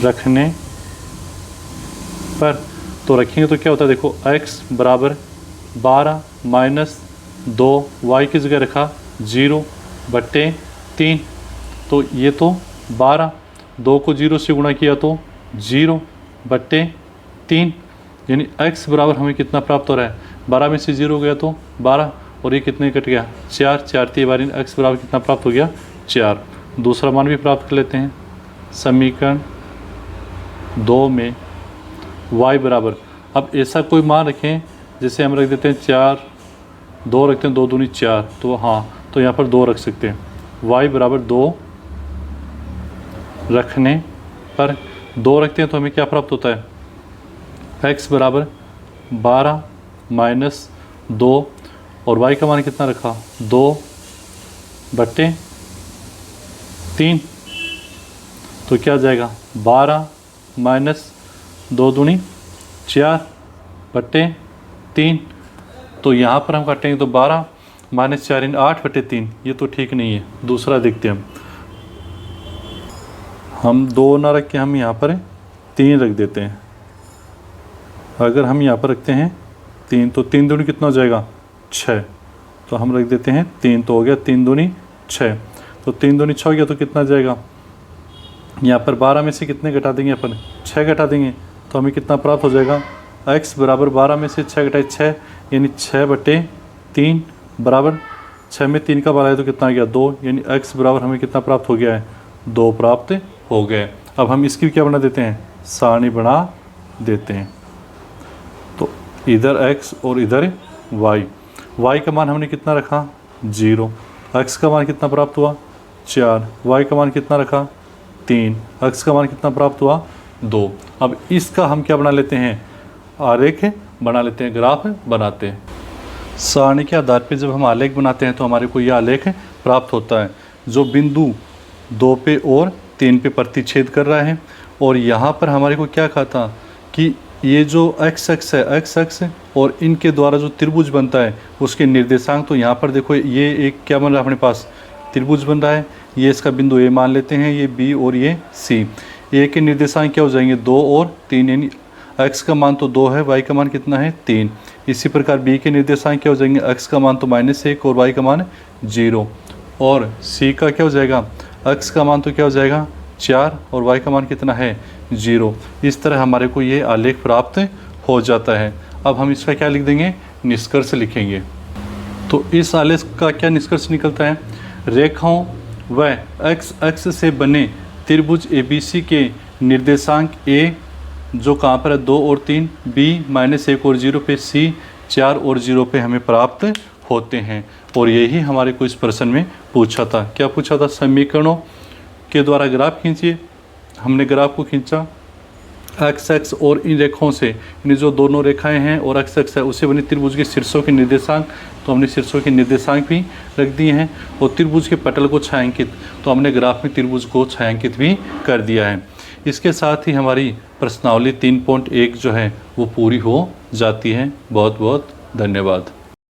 रखने पर, तो रखेंगे तो क्या होता है, देखो x बराबर 12 माइनस 2, y की जगह रखा 0 बट्टे 3, तो ये तो 12, 2 को 0 से गुणा किया तो 0 बट्टे 3, यानी x बराबर हमें कितना प्राप्त हो रहा है, 12 में से 0 गया तो 12, और ये कितने कट गया, 4, 4 3 बार, x बराबर कितना प्राप्त हो गया, 4। दूसरा मान भी प्राप्त कर लेते हैं, समीकरण 2 में y बराबर, अब ऐसा कोई मान रखें जैसे हम रख देते हैं 4, 2 रखते हैं, 2 दूनी 4, तो हाँ, तो यहाँ पर 2 रख सकते हैं। y बराबर 2 रखने पर 2 रखते हैं तो हमें क्या प्राप्त होता है, x बराबर 12 माइनस 2, और y का मान कितना रखा, 2 बट्टे 3, तो क्या जाएगा, 12 माइनस 2 दूनी 4 बट्टे 3, तो यहाँ पर हम काटेंगे तो 12 माइनस 4 8 बटे 3, ये तो ठीक नहीं है। दूसरा देखते हैं हम 2 ना रख के हम यहाँ पर 3 रख देते हैं। अगर हम यहाँ पर रखते हैं 3, तो 3 दूनी कितना हो जाएगा, 6, तो हम रख देते हैं 3, तो हो गया 3 दूनी 6, तो 3 दूनी 6 हो गया, तो कितना जाएगा, यहाँ पर 12 में से कितने घटा देंगे अपन, 6 घटा देंगे, तो हमें कितना प्राप्त हो जाएगा, x बराबर 12 में से 6 घटाए 6, यानी 6 बटे 3 बराबर 6 में 3 का बार आया तो कितना आ गया, 2, यानी x बराबर हमें कितना प्राप्त हो गया है, 2 प्राप्त हो गए। अब हम इसकी क्या बना देते हैं, सारणी बना देते हैं। तो इधर x और इधर y का मान हमने कितना रखा, 0, x का मान कितना प्राप्त हुआ, 4, y का मान कितना रखा, 3, x का मान कितना प्राप्त हुआ, 2। अब इसका हम क्या बना लेते हैं, आरेख बना लेते हैं, ग्राफ बनाते हैं। सारणी के आधार पे जब हम आलेख बनाते हैं तो हमारे को यह आलेख प्राप्त होता है जो बिंदु 2 पे और 3 पे प्रतिच्छेद कर रहा है। और यहाँ पर हमारे को क्या कहा था कि ये जो x अक्ष है, x अक्ष और इनके द्वारा जो त्रिभुज बनता है उसके निर्देशांक, तो यहाँ पर देखो ये एक क्या बन रहा है अपने पास, त्रिभुज बन रहा है। ये इसका बिंदु A मान लेते हैं, ये B और ये C। A के निर्देशांक क्या हो जाएंगे, 2 और 3, यानी x का मान तो 2 है, y का मान कितना है, 3। इसी प्रकार b के निर्देशांक क्या हो जाएंगे, x का मान तो -1 और y का मान 0, और c का क्या हो जाएगा, x का मान तो क्या हो जाएगा 4 और y का मान कितना है 0। इस तरह हमारे को ये आलेख प्राप्त हो जाता है। अब हम इसका क्या लिख देंगे, निष्कर्ष लिखेंगे। तो इस आलेख का क्या निष्कर्ष निकलता है, रेखाओं व x अक्ष से बने त्रिभुज ABC के निर्देशांक A जो कहाँ पर है 2 और 3, B -1 और 0 पे, C 4 और 0 पे हमें प्राप्त होते हैं। और यही हमारे को इस प्रश्न में पूछा था। क्या पूछा था, समीकरणों के द्वारा ग्राफ खींचिए। हमने ग्राफ को खींचा एक्स एक्स और इन रेखाओं से, इन जो दोनों रेखाएं हैं और एक्स एक्स है उससे बनी त्रिभुज के शीर्षों के निर्देशांक, तो हमने शीर्षों के निर्देशांक भी रख दिए हैं। और त्रिभुज के पटल को छायांकित, तो हमने ग्राफ में त्रिभुज को छायांकित भी कर दिया है। इसके साथ ही हमारी प्रश्नावली 3.1 जो है वो पूरी हो जाती है। बहुत बहुत धन्यवाद।